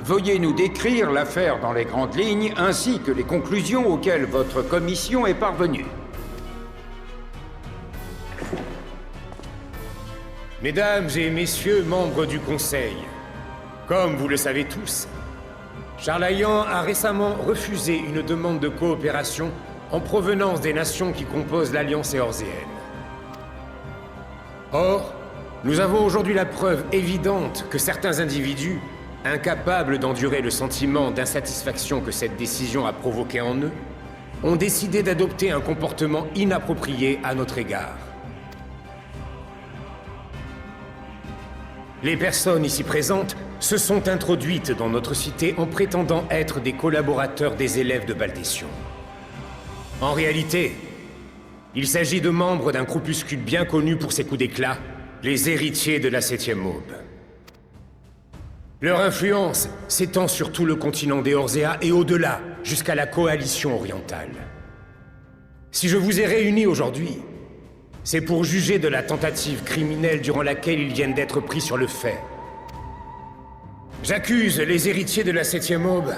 Veuillez nous décrire l'affaire dans les grandes lignes, ainsi que les conclusions auxquelles votre commission est parvenue. Mesdames et messieurs, membres du Conseil, comme vous le savez tous, Charlayan a récemment refusé une demande de coopération en provenance des nations qui composent l'Alliance éorzéenne. Or, nous avons aujourd'hui la preuve évidente que certains individus, incapables d'endurer le sentiment d'insatisfaction que cette décision a provoqué en eux, ont décidé d'adopter un comportement inapproprié à notre égard. Les personnes ici présentes se sont introduites dans notre cité en prétendant être des collaborateurs des élèves de Baldécion. En réalité, il s'agit de membres d'un groupuscule bien connu pour ses coups d'éclat, les héritiers de la 7e Aube. Leur influence s'étend sur tout le continent d'Eorzea et au-delà, jusqu'à la coalition orientale. Si je vous ai réunis aujourd'hui, c'est pour juger de la tentative criminelle durant laquelle ils viennent d'être pris sur le fait. J'accuse les héritiers de la 7e Aube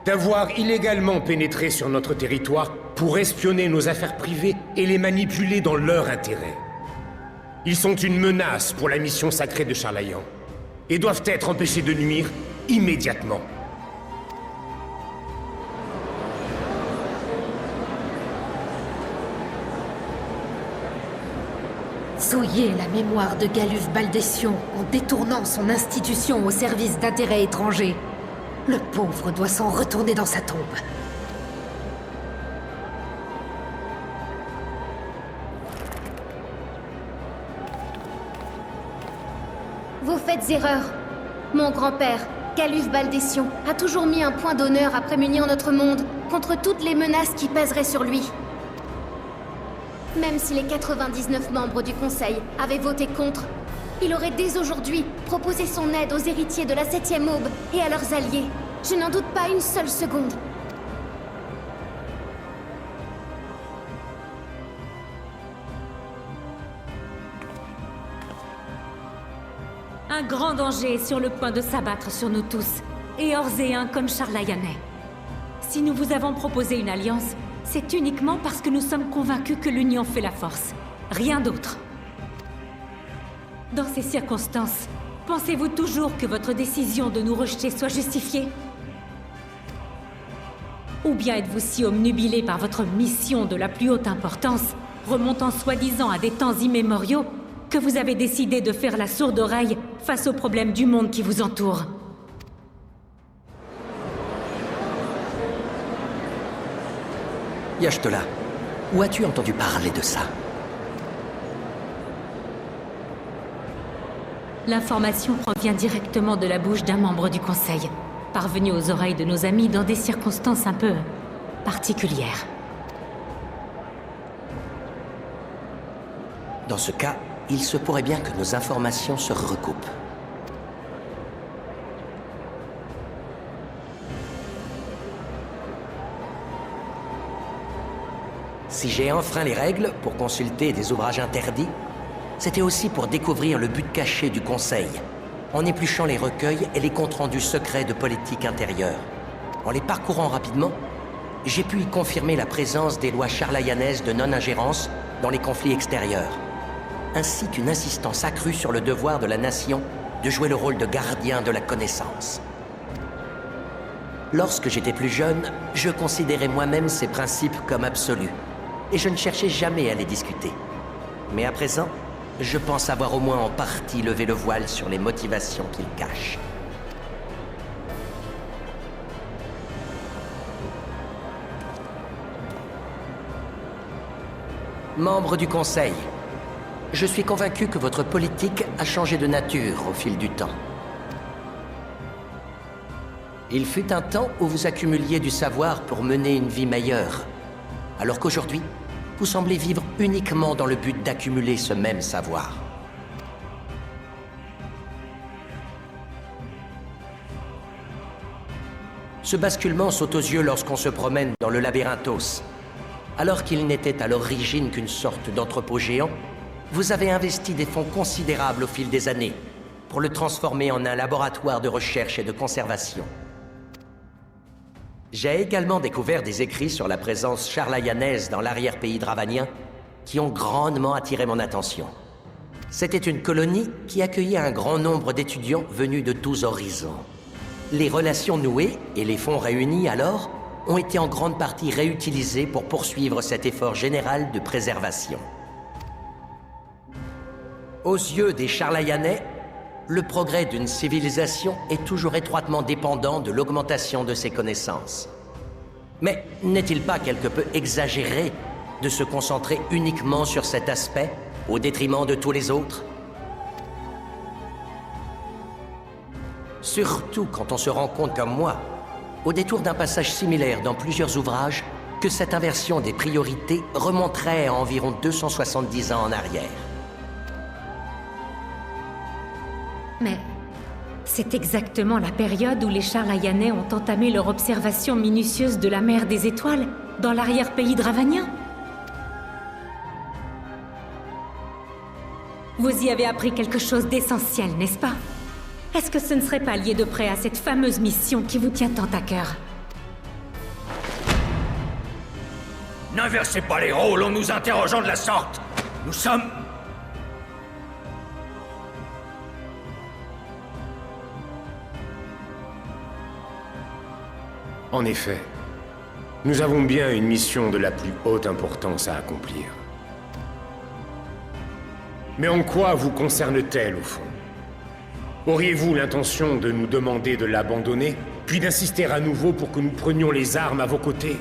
d'avoir illégalement pénétré sur notre territoire pour espionner nos affaires privées et les manipuler dans leur intérêt. Ils sont une menace pour la mission sacrée de Charlayan et doivent être empêchés de nuire immédiatement. Souiller la mémoire de Galuf Baldécion en détournant son institution au service d'intérêts étrangers. Le pauvre doit s'en retourner dans sa tombe. Vous faites erreur. Mon grand-père, Galuf Baldécion, a toujours mis un point d'honneur à prémunir notre monde contre toutes les menaces qui pèseraient sur lui. Même si les 99 membres du Conseil avaient voté contre, il aurait dès aujourd'hui proposé son aide aux héritiers de la 7e Aube et à leurs alliés. Je n'en doute pas une seule seconde. Un grand danger est sur le point de s'abattre sur nous tous, Éorzéens comme Charlayanais. Si nous vous avons proposé une alliance, c'est uniquement parce que nous sommes convaincus que l'union fait la force. Rien d'autre. Dans ces circonstances, pensez-vous toujours que votre décision de nous rejeter soit justifiée? Ou bien êtes-vous si obnubilé par votre mission de la plus haute importance, remontant soi-disant à des temps immémoriaux, que vous avez décidé de faire la sourde oreille face aux problèmes du monde qui vous entoure? Y'Ashtola, où as-tu entendu parler de ça? L'information provient directement de la bouche d'un membre du Conseil, parvenu aux oreilles de nos amis dans des circonstances un peu particulières. Dans ce cas, il se pourrait bien que nos informations se recoupent. Si j'ai enfreint les règles pour consulter des ouvrages interdits, c'était aussi pour découvrir le but caché du Conseil, en épluchant les recueils et les comptes rendus secrets de politique intérieure. En les parcourant rapidement, j'ai pu y confirmer la présence des lois charlayanaises de non-ingérence dans les conflits extérieurs, ainsi qu'une insistance accrue sur le devoir de la nation de jouer le rôle de gardien de la connaissance. Lorsque j'étais plus jeune, je considérais moi-même ces principes comme absolus, et je ne cherchais jamais à les discuter. Mais à présent, je pense avoir au moins en partie levé le voile sur les motivations qu'il cache. Membre du Conseil, je suis convaincu que votre politique a changé de nature au fil du temps. Il fut un temps où vous accumuliez du savoir pour mener une vie meilleure, alors qu'aujourd'hui, vous semblez vivre uniquement dans le but d'accumuler ce même savoir. Ce basculement saute aux yeux lorsqu'on se promène dans le Labyrinthos. Alors qu'il n'était à l'origine qu'une sorte d'entrepôt géant, vous avez investi des fonds considérables au fil des années pour le transformer en un laboratoire de recherche et de conservation. J'ai également découvert des écrits sur la présence charlayanaise dans l'arrière-pays dravanien qui ont grandement attiré mon attention. C'était une colonie qui accueillait un grand nombre d'étudiants venus de tous horizons. Les relations nouées et les fonds réunis alors ont été en grande partie réutilisés pour poursuivre cet effort général de préservation. Aux yeux des Charlayanais, le progrès d'une civilisation est toujours étroitement dépendant de l'augmentation de ses connaissances. Mais n'est-il pas quelque peu exagéré de se concentrer uniquement sur cet aspect, au détriment de tous les autres? Surtout quand on se rend compte comme moi, au détour d'un passage similaire dans plusieurs ouvrages, que cette inversion des priorités remonterait à environ 270 ans en arrière. Mais c'est exactement la période où les Charlayanais ont entamé leur observation minutieuse de la mer des étoiles, dans l'arrière-pays dravanien. Vous y avez appris quelque chose d'essentiel, n'est-ce pas? Est-ce que ce ne serait pas lié de près à cette fameuse mission qui vous tient tant à cœur? N'inversez pas les rôles en nous interrogeant de la sorte. Nous sommes... En effet, nous avons bien une mission de la plus haute importance à accomplir. Mais en quoi vous concerne-t-elle, au fond? Auriez-vous l'intention de nous demander de l'abandonner, puis d'insister à nouveau pour que nous prenions les armes à vos côtés?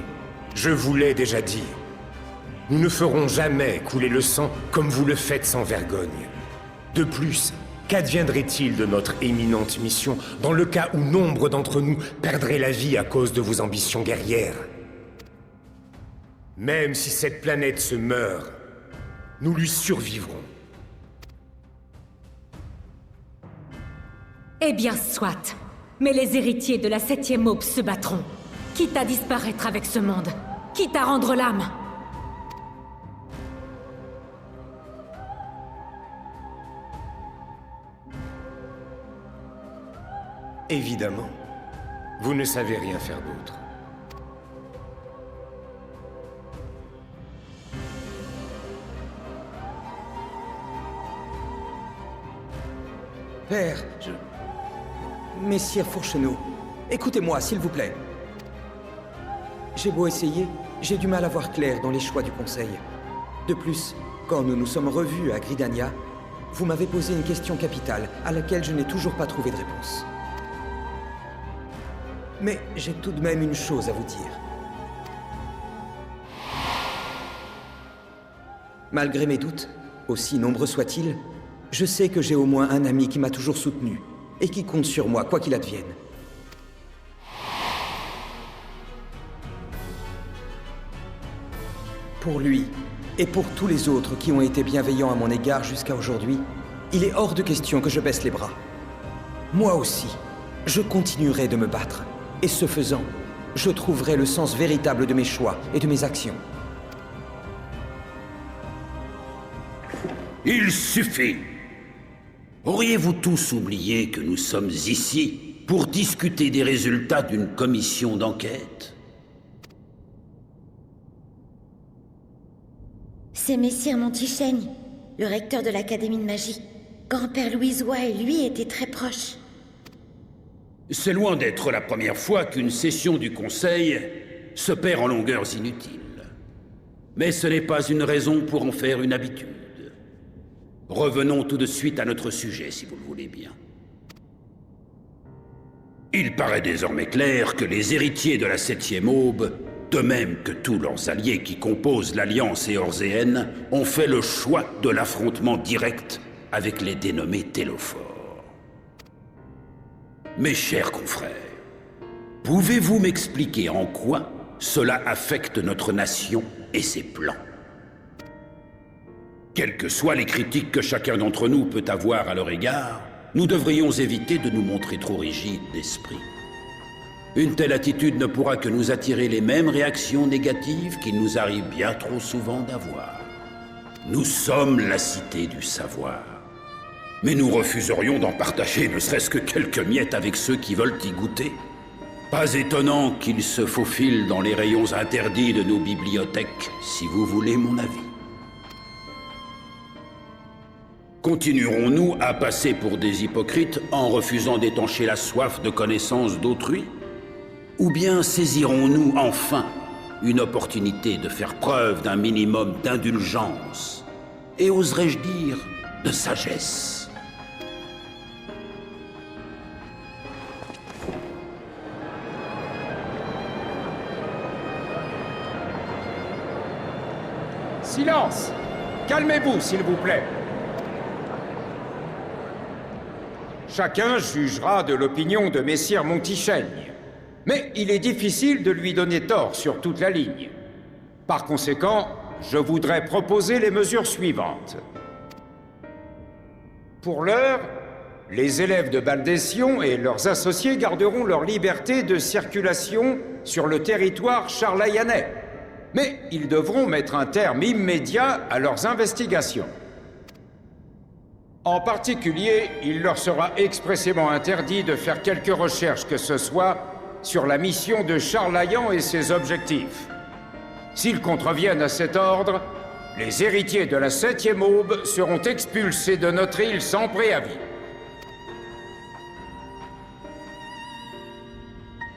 Je vous l'ai déjà dit. Nous ne ferons jamais couler le sang comme vous le faites sans vergogne. De plus, qu'adviendrait-il de notre éminente mission dans le cas où nombre d'entre nous perdraient la vie à cause de vos ambitions guerrières? Même si cette planète se meurt, nous lui survivrons. Eh bien, soit. Mais les héritiers de la 7e aube se battront. Quitte à disparaître avec ce monde. Quitte à rendre l'âme. Évidemment. Vous ne savez rien faire d'autre. Père, Messire Fourcheneau, écoutez-moi, s'il vous plaît. J'ai beau essayer, j'ai du mal à voir clair dans les choix du Conseil. De plus, quand nous nous sommes revus à Gridania, vous m'avez posé une question capitale à laquelle je n'ai toujours pas trouvé de réponse. Mais j'ai tout de même une chose à vous dire. Malgré mes doutes, aussi nombreux soient-ils, je sais que j'ai au moins un ami qui m'a toujours soutenu et qui compte sur moi, quoi qu'il advienne. Pour lui, et pour tous les autres qui ont été bienveillants à mon égard jusqu'à aujourd'hui, il est hors de question que je baisse les bras. Moi aussi, je continuerai de me battre. Et ce faisant, je trouverai le sens véritable de mes choix et de mes actions. Il suffit! Auriez-vous tous oublié que nous sommes ici pour discuter des résultats d'une commission d'enquête? C'est Messire Montichaigne, le recteur de l'Académie de magie. Grand-père Louisois et lui étaient très proches. C'est loin d'être la première fois qu'une session du Conseil se perd en longueurs inutiles. Mais ce n'est pas une raison pour en faire une habitude. Revenons tout de suite à notre sujet, si vous le voulez bien. Il paraît désormais clair que les héritiers de la 7e aube, de même que tous leurs alliés qui composent l'Alliance éorséenne, ont fait le choix de l'affrontement direct avec les dénommés Télophores. Mes chers confrères, pouvez-vous m'expliquer en quoi cela affecte notre nation et ses plans? Quelles que soient les critiques que chacun d'entre nous peut avoir à leur égard, nous devrions éviter de nous montrer trop rigides d'esprit. Une telle attitude ne pourra que nous attirer les mêmes réactions négatives qu'il nous arrive bien trop souvent d'avoir. Nous sommes la cité du savoir. Mais nous refuserions d'en partager ne serait-ce que quelques miettes avec ceux qui veulent y goûter. Pas étonnant qu'ils se faufilent dans les rayons interdits de nos bibliothèques, si vous voulez mon avis. Continuerons-nous à passer pour des hypocrites en refusant d'étancher la soif de connaissance d'autrui? Ou bien saisirons-nous enfin une opportunité de faire preuve d'un minimum d'indulgence et, oserais-je dire, de sagesse? Silence! Calmez-vous, s'il vous plaît. Chacun jugera de l'opinion de messire Montichaigne. Mais il est difficile de lui donner tort sur toute la ligne. Par conséquent, je voudrais proposer les mesures suivantes. Pour l'heure, les élèves de Baldession et leurs associés garderont leur liberté de circulation sur le territoire charlayanais. Mais ils devront mettre un terme immédiat à leurs investigations. En particulier, il leur sera expressément interdit de faire quelque recherche que ce soit sur la mission de Charlayan et ses objectifs. S'ils contreviennent à cet ordre, les héritiers de la 7e aube seront expulsés de notre île sans préavis.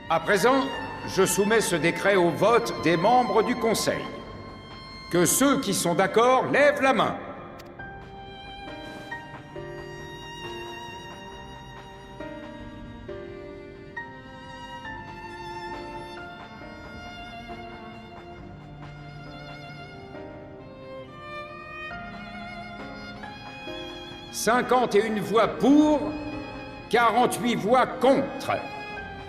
À présent, je soumets ce décret au vote des membres du Conseil. Que ceux qui sont d'accord lèvent la main. « 51 voix pour, 48 voix contre.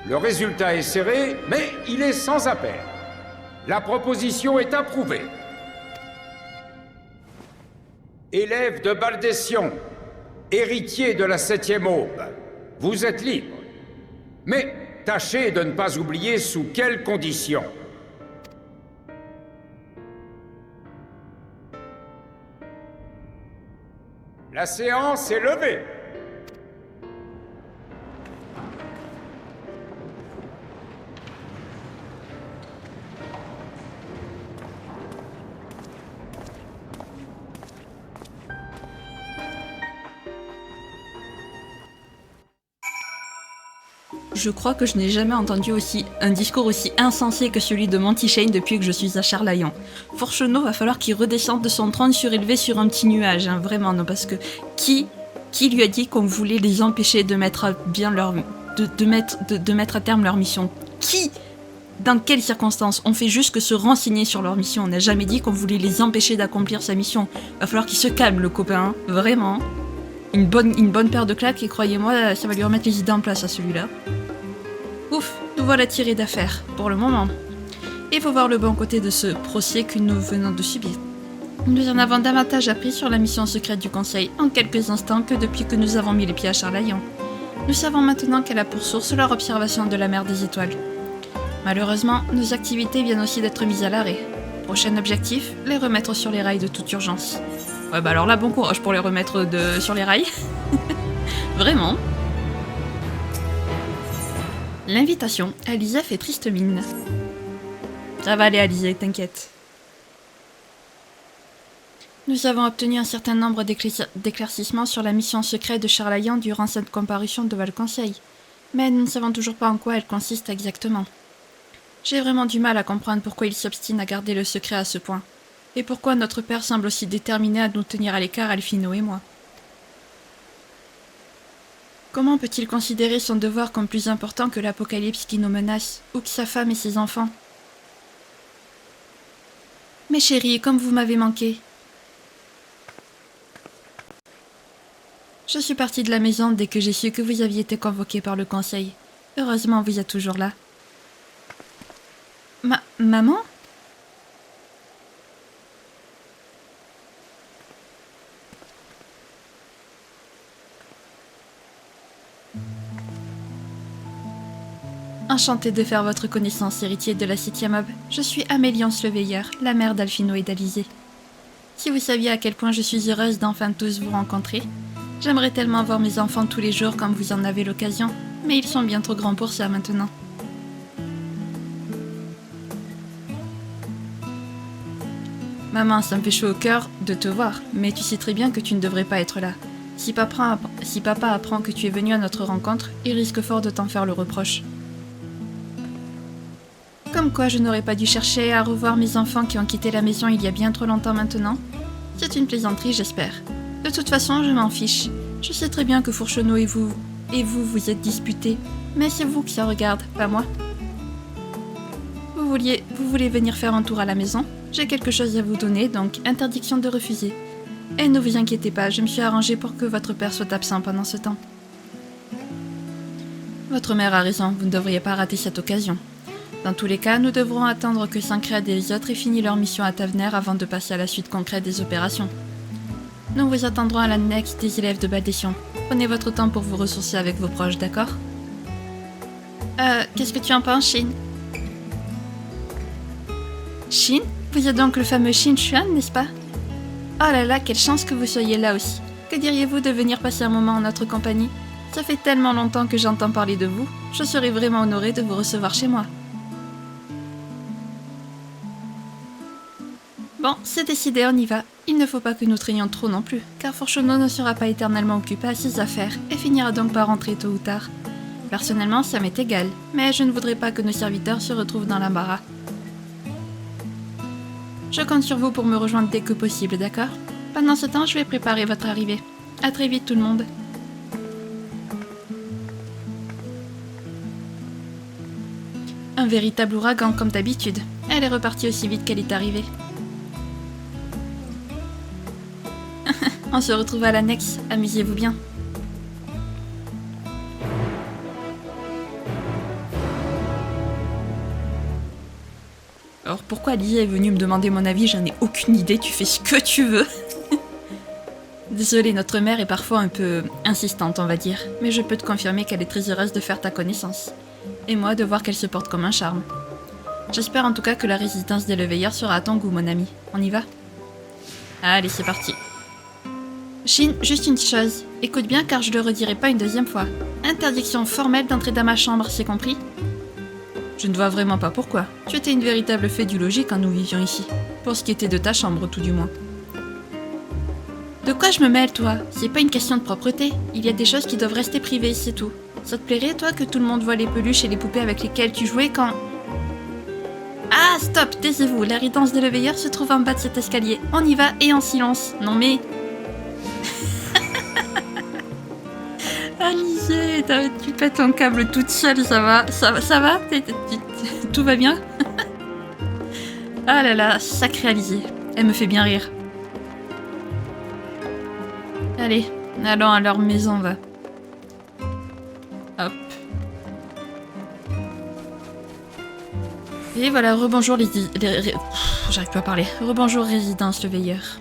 Le résultat est serré, mais il est sans appel. La proposition est approuvée. Élèves de Baldession, héritiers de la 7e aube, vous êtes libres. Mais tâchez de ne pas oublier sous quelles conditions. La séance est levée. Je crois que je n'ai jamais entendu un discours aussi insensé que celui de Montichaigne depuis que je suis à Charlayan. Fourcheneau va falloir qu'il redescende de son trône surélevé sur un petit nuage, hein, vraiment, non, parce que qui lui a dit qu'on voulait les empêcher de mettre à bien de mettre à terme leur mission? Qui? Dans quelles circonstances? On fait juste que se renseigner sur leur mission. On n'a jamais dit qu'on voulait les empêcher d'accomplir sa mission. Va falloir qu'il se calme, le copain, hein, vraiment. Une bonne paire de claques, et croyez-moi, ça va lui remettre les idées en place à celui-là. Ouf, nous voilà tirés d'affaire, pour le moment. Il faut voir le bon côté de ce procès que nous venons de subir. Nous en avons davantage appris sur la mission secrète du Conseil en quelques instants que depuis que nous avons mis les pieds à Charlayan. Nous savons maintenant qu'elle a pour source leur observation de la mer des étoiles. Malheureusement, nos activités viennent aussi d'être mises à l'arrêt. Prochain objectif, les remettre sur les rails de toute urgence. Ouais bah alors là, bon courage pour les remettre sur les rails. Vraiment. L'invitation. Alizée fait triste mine. Ça va aller, Alizée, t'inquiète. Nous avons obtenu un certain nombre d'éclaircissements sur la mission secrète de Charlayan durant cette comparution devant le Conseil. Mais nous ne savons toujours pas en quoi elle consiste exactement. J'ai vraiment du mal à comprendre pourquoi il s'obstine à garder le secret à ce point. Et pourquoi notre père semble aussi déterminé à nous tenir à l'écart, Alphino et moi. Comment peut-il considérer son devoir comme plus important que l'apocalypse qui nous menace, ou que sa femme et ses enfants? Mes chéris, comme vous m'avez manqué. Je suis partie de la maison dès que j'ai su que vous aviez été convoqué par le conseil. Heureusement, vous êtes toujours là. Maman? Enchantée de faire votre connaissance, héritier de la 7e aube. Je suis Améliance le Veilleur, la mère d'Alphino et d'Alizé. Si vous saviez à quel point je suis heureuse d'enfin tous vous rencontrer, j'aimerais tellement voir mes enfants tous les jours comme vous en avez l'occasion, mais ils sont bien trop grands pour ça maintenant. Maman, ça me fait chaud au cœur de te voir, mais tu sais très bien que tu ne devrais pas être là. Si papa apprend que tu es venu à notre rencontre, il risque fort de t'en faire le reproche. Comme quoi je n'aurais pas dû chercher à revoir mes enfants qui ont quitté la maison il y a bien trop longtemps maintenant. C'est une plaisanterie, j'espère. De toute façon, je m'en fiche. Je sais très bien que Fourcheneau et vous êtes disputés, mais c'est vous qui ça regarde, pas moi. Vous voulez venir faire un tour à la maison? J'ai quelque chose à vous donner, donc interdiction de refuser. Et ne vous inquiétez pas, je me suis arrangée pour que votre père soit absent pendant ce temps. Votre mère a raison, vous ne devriez pas rater cette occasion. Dans tous les cas, nous devrons attendre que Sancred et les autres aient fini leur mission à Tavener avant de passer à la suite concrète des opérations. Nous vous attendrons à l'annexe des élèves de Baldession. Prenez votre temps pour vous ressourcer avec vos proches, d'accord? Qu'est-ce que tu en penses, Shin? Shin? Vous êtes donc le fameux Shin Chuan, n'est-ce pas? Oh là là, quelle chance que vous soyez là aussi. Que diriez-vous de venir passer un moment en notre compagnie? Ça fait tellement longtemps que j'entends parler de vous. Je serais vraiment honorée de vous recevoir chez moi. Bon, c'est décidé, on y va. Il ne faut pas que nous traînions trop non plus, car Fourcheneau ne sera pas éternellement occupé à ses affaires et finira donc par rentrer tôt ou tard. Personnellement, ça m'est égal, mais je ne voudrais pas que nos serviteurs se retrouvent dans l'embarras. Je compte sur vous pour me rejoindre dès que possible, d'accord? Pendant ce temps, je vais préparer votre arrivée. À très vite tout le monde. Un véritable ouragan comme d'habitude. Elle est repartie aussi vite qu'elle est arrivée. On se retrouve à l'annexe, amusez-vous bien. Alors pourquoi Lizzie est venue me demander mon avis? J'en ai aucune idée, tu fais ce que tu veux. Désolée, notre mère est parfois un peu insistante, on va dire, mais je peux te confirmer qu'elle est très heureuse de faire ta connaissance. Et moi, de voir qu'elle se porte comme un charme. J'espère en tout cas que la résidence des Leveilleurs sera à ton goût, mon ami. On y va? Allez, c'est parti. Shin, juste une chose. Écoute bien car je le redirai pas une deuxième fois. Interdiction formelle d'entrer dans ma chambre, c'est compris? Je ne vois vraiment pas pourquoi. Tu étais une véritable fée du logis quand nous vivions ici. Pour ce qui était de ta chambre, tout du moins. De quoi je me mêle, toi? C'est pas une question de propreté. Il y a des choses qui doivent rester privées, c'est tout. Ça te plairait, toi, que tout le monde voit les peluches et les poupées avec lesquelles tu jouais quand... Ah, stop, taisez-vous. La résidence des Leveilleurs se trouve en bas de cet escalier. On y va et en silence. Non mais... Alizé, tu pètes ton câble toute seule, ça va? Ça va? Tout va bien? Ah là là, sacrée Alizé. Elle me fait bien rire. Allez, allons à leur maison, va. Hop. Et voilà, rebonjour j'arrive pas à parler. Rebonjour résidence le veilleur.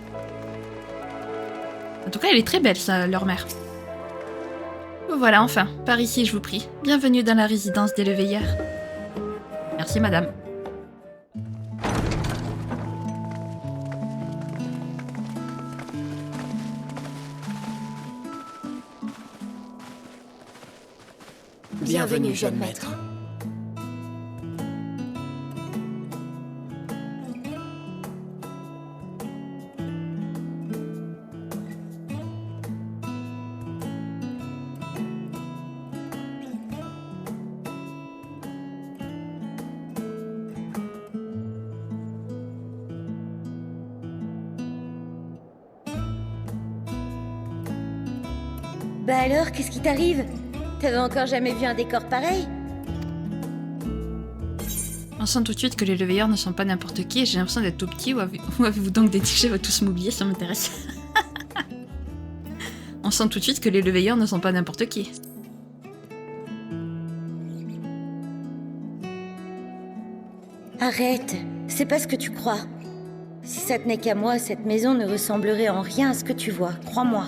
En tout cas, elle est très belle, ça, leur mère. Voilà, enfin, par ici, je vous prie. Bienvenue dans la résidence des Leveilleurs. Merci, madame. Bienvenue, jeune maître. Bah alors, qu'est-ce qui t'arrive? T'avais encore jamais vu un décor pareil? On sent tout de suite que les leveilleurs ne sont pas n'importe qui et j'ai l'impression d'être tout petit. Où avez-vous donc déniché votre tous m'oublier? Ça m'intéresse. On sent tout de suite que les leveilleurs ne sont pas n'importe qui. Arrête, c'est pas ce que tu crois. Si ça tenait qu'à moi, cette maison ne ressemblerait en rien à ce que tu vois, crois-moi.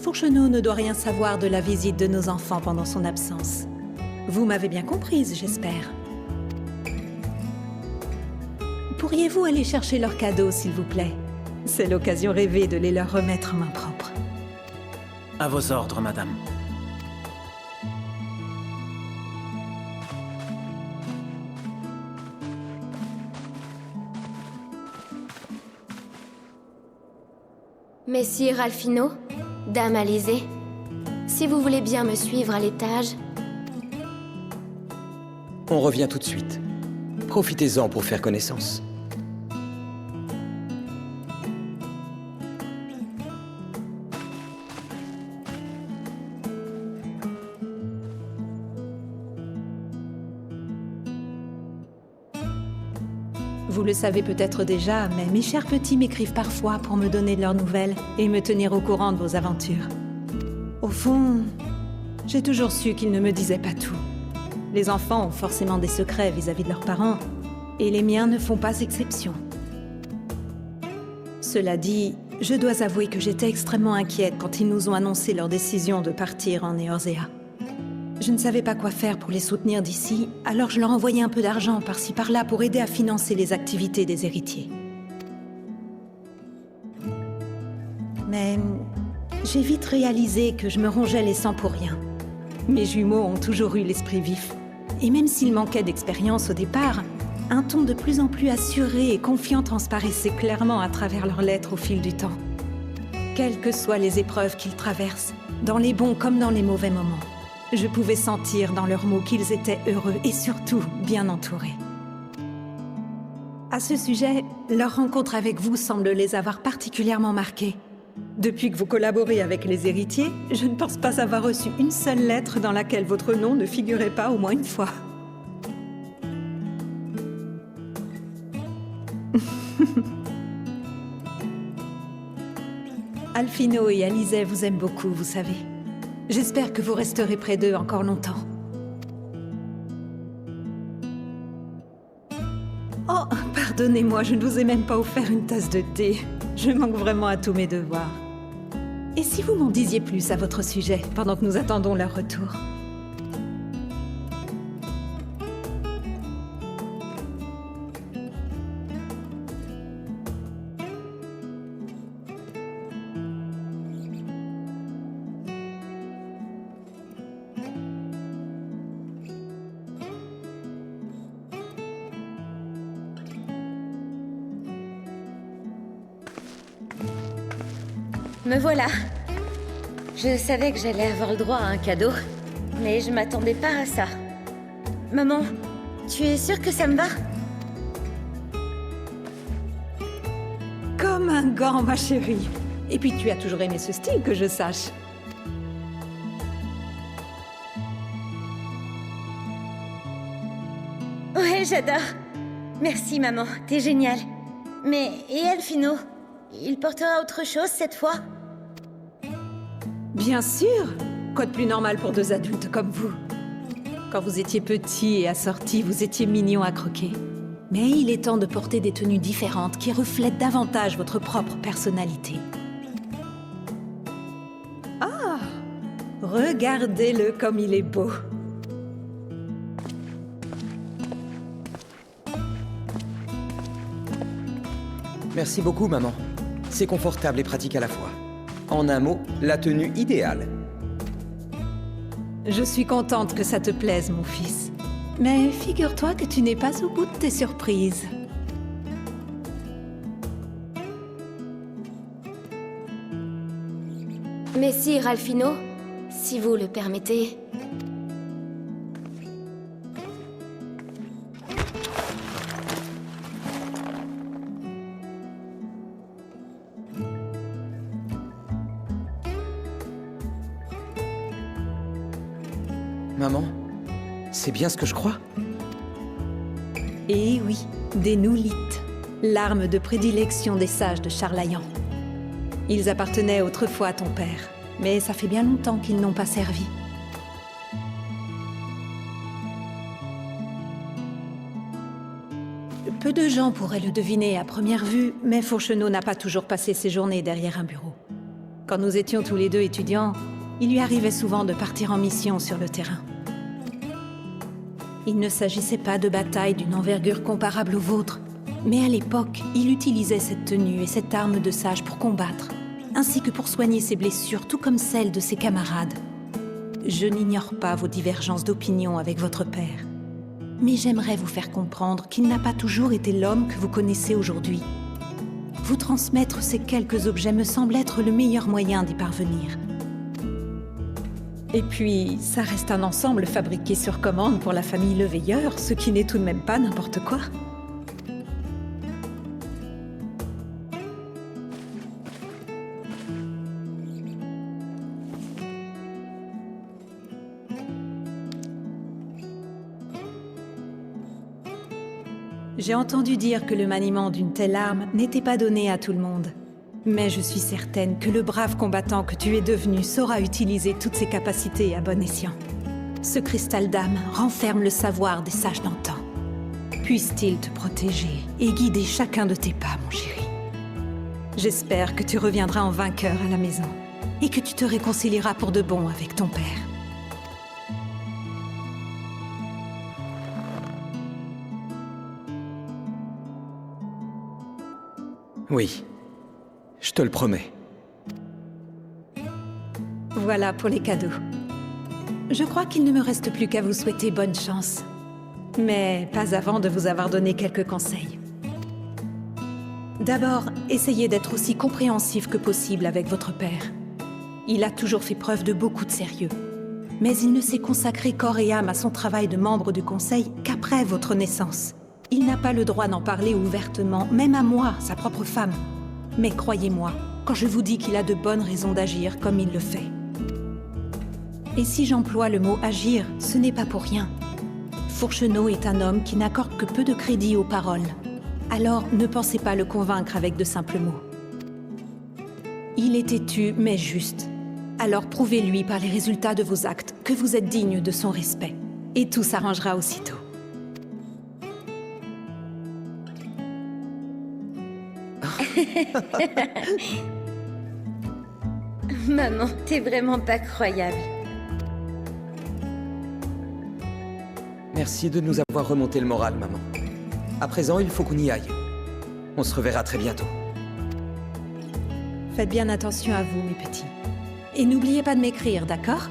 Fourcheneau ne doit rien savoir de la visite de nos enfants pendant son absence. Vous m'avez bien comprise, j'espère. Pourriez-vous aller chercher leurs cadeaux, s'il vous plaît? C'est l'occasion rêvée de les leur remettre en main propre. À vos ordres, madame. Messire Alphino, Dame Alizée, si vous voulez bien me suivre à l'étage... On revient tout de suite. Profitez-en pour faire connaissance. Vous le savez peut-être déjà, mais mes chers petits m'écrivent parfois pour me donner de leurs nouvelles et me tenir au courant de vos aventures. Au fond, j'ai toujours su qu'ils ne me disaient pas tout. Les enfants ont forcément des secrets vis-à-vis de leurs parents, et les miens ne font pas exception. Cela dit, je dois avouer que j'étais extrêmement inquiète quand ils nous ont annoncé leur décision de partir en Eorzea. Je ne savais pas quoi faire pour les soutenir d'ici, alors je leur envoyais un peu d'argent par-ci par-là pour aider à financer les activités des héritiers. Mais j'ai vite réalisé que je me rongeais les sangs pour rien. Mes jumeaux ont toujours eu l'esprit vif. Et même s'ils manquaient d'expérience au départ, un ton de plus en plus assuré et confiant transparaissait clairement à travers leurs lettres au fil du temps. Quelles que soient les épreuves qu'ils traversent, dans les bons comme dans les mauvais moments, je pouvais sentir dans leurs mots qu'ils étaient heureux et surtout bien entourés. À ce sujet, leur rencontre avec vous semble les avoir particulièrement marqués. Depuis que vous collaborez avec les héritiers, je ne pense pas avoir reçu une seule lettre dans laquelle votre nom ne figurait pas au moins une fois. Alphino et Alizée vous aiment beaucoup, vous savez. J'espère que vous resterez près d'eux encore longtemps. Oh, pardonnez-moi, je ne vous ai même pas offert une tasse de thé. Je manque vraiment à tous mes devoirs. Et si vous m'en disiez plus à votre sujet, pendant que nous attendons leur retour? Me voilà. Je savais que j'allais avoir le droit à un cadeau, mais je m'attendais pas à ça. Maman, tu es sûre que ça me va? Comme un gant, ma chérie. Et puis tu as toujours aimé ce style, que je sache. Ouais, j'adore. Merci, maman. T'es géniale. Mais, et Alphino? Il portera autre chose cette fois? Bien sûr! Quoi de plus normal pour deux adultes comme vous? Quand vous étiez petit et assorti, vous étiez mignon à croquer. Mais il est temps de porter des tenues différentes qui reflètent davantage votre propre personnalité. Ah! Regardez-le comme il est beau! Merci beaucoup, maman. C'est confortable et pratique à la fois. En un mot, la tenue idéale. Je suis contente que ça te plaise, mon fils. Mais figure-toi que tu n'es pas au bout de tes surprises. Messire Alphino, si vous le permettez... Maman, c'est bien ce que je crois? Eh oui, des Noulites, l'arme de prédilection des sages de Charlayan. Ils appartenaient autrefois à ton père, mais ça fait bien longtemps qu'ils n'ont pas servi. Peu de gens pourraient le deviner à première vue, mais Fourcheneau n'a pas toujours passé ses journées derrière un bureau. Quand nous étions tous les deux étudiants, il lui arrivait souvent de partir en mission sur le terrain. Il ne s'agissait pas de batailles d'une envergure comparable aux vôtres, mais à l'époque, il utilisait cette tenue et cette arme de sage pour combattre, ainsi que pour soigner ses blessures, tout comme celles de ses camarades. Je n'ignore pas vos divergences d'opinion avec votre père, mais j'aimerais vous faire comprendre qu'il n'a pas toujours été l'homme que vous connaissez aujourd'hui. Vous transmettre ces quelques objets me semble être le meilleur moyen d'y parvenir. Et puis, ça reste un ensemble fabriqué sur commande pour la famille Le Veilleur, ce qui n'est tout de même pas n'importe quoi. J'ai entendu dire que le maniement d'une telle arme n'était pas donné à tout le monde. Mais je suis certaine que le brave combattant que tu es devenu saura utiliser toutes ses capacités à bon escient. Ce cristal d'âme renferme le savoir des sages d'antan. Puisse-t-il te protéger et guider chacun de tes pas, mon chéri. J'espère que tu reviendras en vainqueur à la maison et que tu te réconcilieras pour de bon avec ton père. Oui. Je te le promets. Voilà pour les cadeaux. Je crois qu'il ne me reste plus qu'à vous souhaiter bonne chance. Mais pas avant de vous avoir donné quelques conseils. D'abord, essayez d'être aussi compréhensif que possible avec votre père. Il a toujours fait preuve de beaucoup de sérieux. Mais il ne s'est consacré corps et âme à son travail de membre du conseil qu'après votre naissance. Il n'a pas le droit d'en parler ouvertement, même à moi, sa propre femme. Mais croyez-moi, quand je vous dis qu'il a de bonnes raisons d'agir comme il le fait. Et si j'emploie le mot « agir », ce n'est pas pour rien. Fourcheneau est un homme qui n'accorde que peu de crédit aux paroles. Alors ne pensez pas le convaincre avec de simples mots. Il est têtu, mais juste. Alors prouvez-lui par les résultats de vos actes que vous êtes digne de son respect. Et tout s'arrangera aussitôt. Maman, t'es vraiment pas croyable. Merci de nous avoir remonté le moral, maman. À présent, il faut qu'on y aille. On se reverra très bientôt. Faites bien attention à vous, mes petits. Et n'oubliez pas de m'écrire, d'accord ?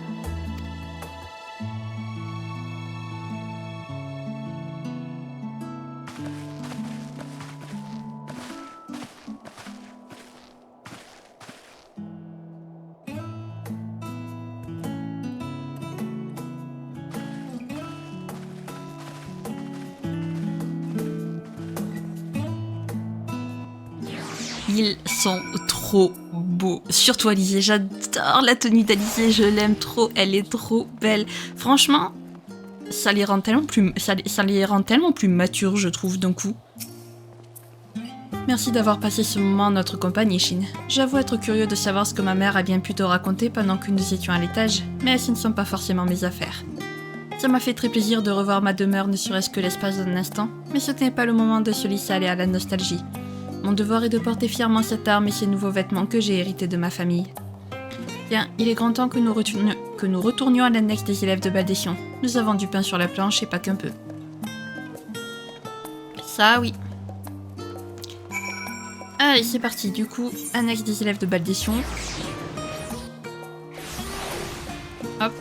Ils sont trop beaux. Surtout Alizée, j'adore la tenue d'Alizée, je l'aime trop, elle est trop belle. Franchement, ça les rend tellement plus matures, je trouve, d'un coup. Merci d'avoir passé ce moment en notre compagnie, Shin. J'avoue être curieux de savoir ce que ma mère a bien pu te raconter pendant que nous étions à l'étage, mais ce ne sont pas forcément mes affaires. Ça m'a fait très plaisir de revoir ma demeure, ne serait-ce que l'espace d'un instant, mais ce n'est pas le moment de se laisser aller à la nostalgie. Mon devoir est de porter fièrement cette arme et ces nouveaux vêtements que j'ai hérités de ma famille. Bien, il est grand temps que nous retournions à l'annexe des élèves de Baldession. Nous avons du pain sur la planche et pas qu'un peu. Ça, oui. Allez, c'est parti. Du coup, annexe des élèves de Baldession. Hop.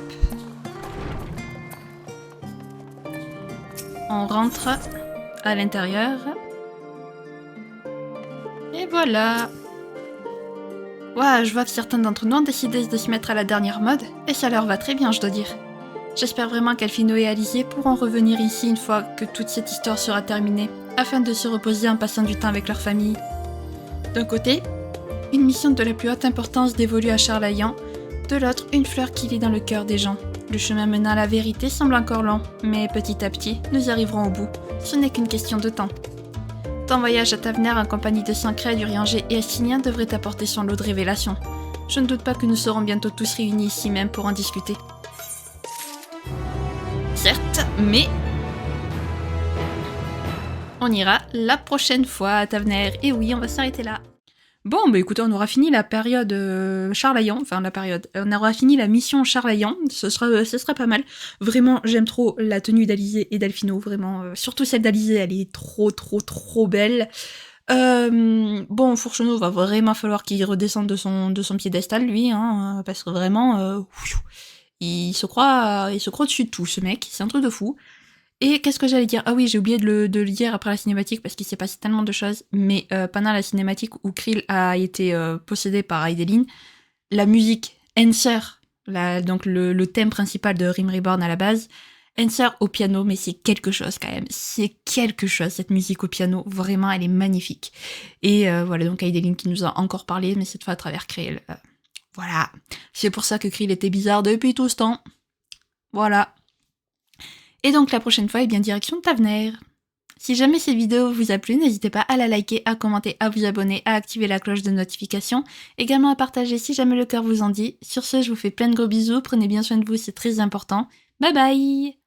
On rentre à l'intérieur. Et voilà. Ouah, je vois que certains d'entre nous ont décidé de se mettre à la dernière mode, et ça leur va très bien, je dois dire. J'espère vraiment qu'Elphino et Alizée pourront revenir ici une fois que toute cette histoire sera terminée, afin de se reposer en passant du temps avec leur famille. D'un côté, une mission de la plus haute importance dévolue à Charlayan, de l'autre, une fleur qui vit dans le cœur des gens. Le chemin menant à la vérité semble encore lent, mais petit à petit, nous y arriverons au bout. Ce n'est qu'une question de temps. Ton voyage à Tavener en compagnie de Sancré, Urianger et Estinien devrait t'apporter son lot de révélations. Je ne doute pas que nous serons bientôt tous réunis ici même pour en discuter. Certes, mais... on ira la prochaine fois à Tavener. Et oui, on va s'arrêter là. Bon, bah écoutez, on aura fini la période Charlayan, on aura fini la mission Charlayan, ce sera pas mal. Vraiment, j'aime trop la tenue d'Alizé et d'Alphino, vraiment, surtout celle d'Alizé, elle est trop belle. Bon, Fourcheneau va vraiment falloir qu'il redescende de son piédestal, lui, hein, parce que vraiment, il se croit dessus de tout, ce mec, c'est un truc de fou. Et qu'est-ce que j'allais dire? Ah oui, j'ai oublié de le dire après la cinématique parce qu'il s'est passé tellement de choses, mais pendant la cinématique où Krill a été possédé par Hydaelyn, la musique Enser, donc le thème principal de Rim Reborn à la base, Enser au piano, mais c'est quelque chose quand même, c'est quelque chose cette musique au piano, vraiment elle est magnifique. Et voilà, donc Hydaelyn qui nous a encore parlé, mais cette fois à travers Krill. Voilà, c'est pour ça que Krill était bizarre depuis tout ce temps. Voilà. Et donc la prochaine fois, bien direction Tavener. Si jamais cette vidéo vous a plu, n'hésitez pas à la liker, à commenter, à vous abonner, à activer la cloche de notification, également à partager si jamais le cœur vous en dit. Sur ce, je vous fais plein de gros bisous, prenez bien soin de vous, c'est très important. Bye bye!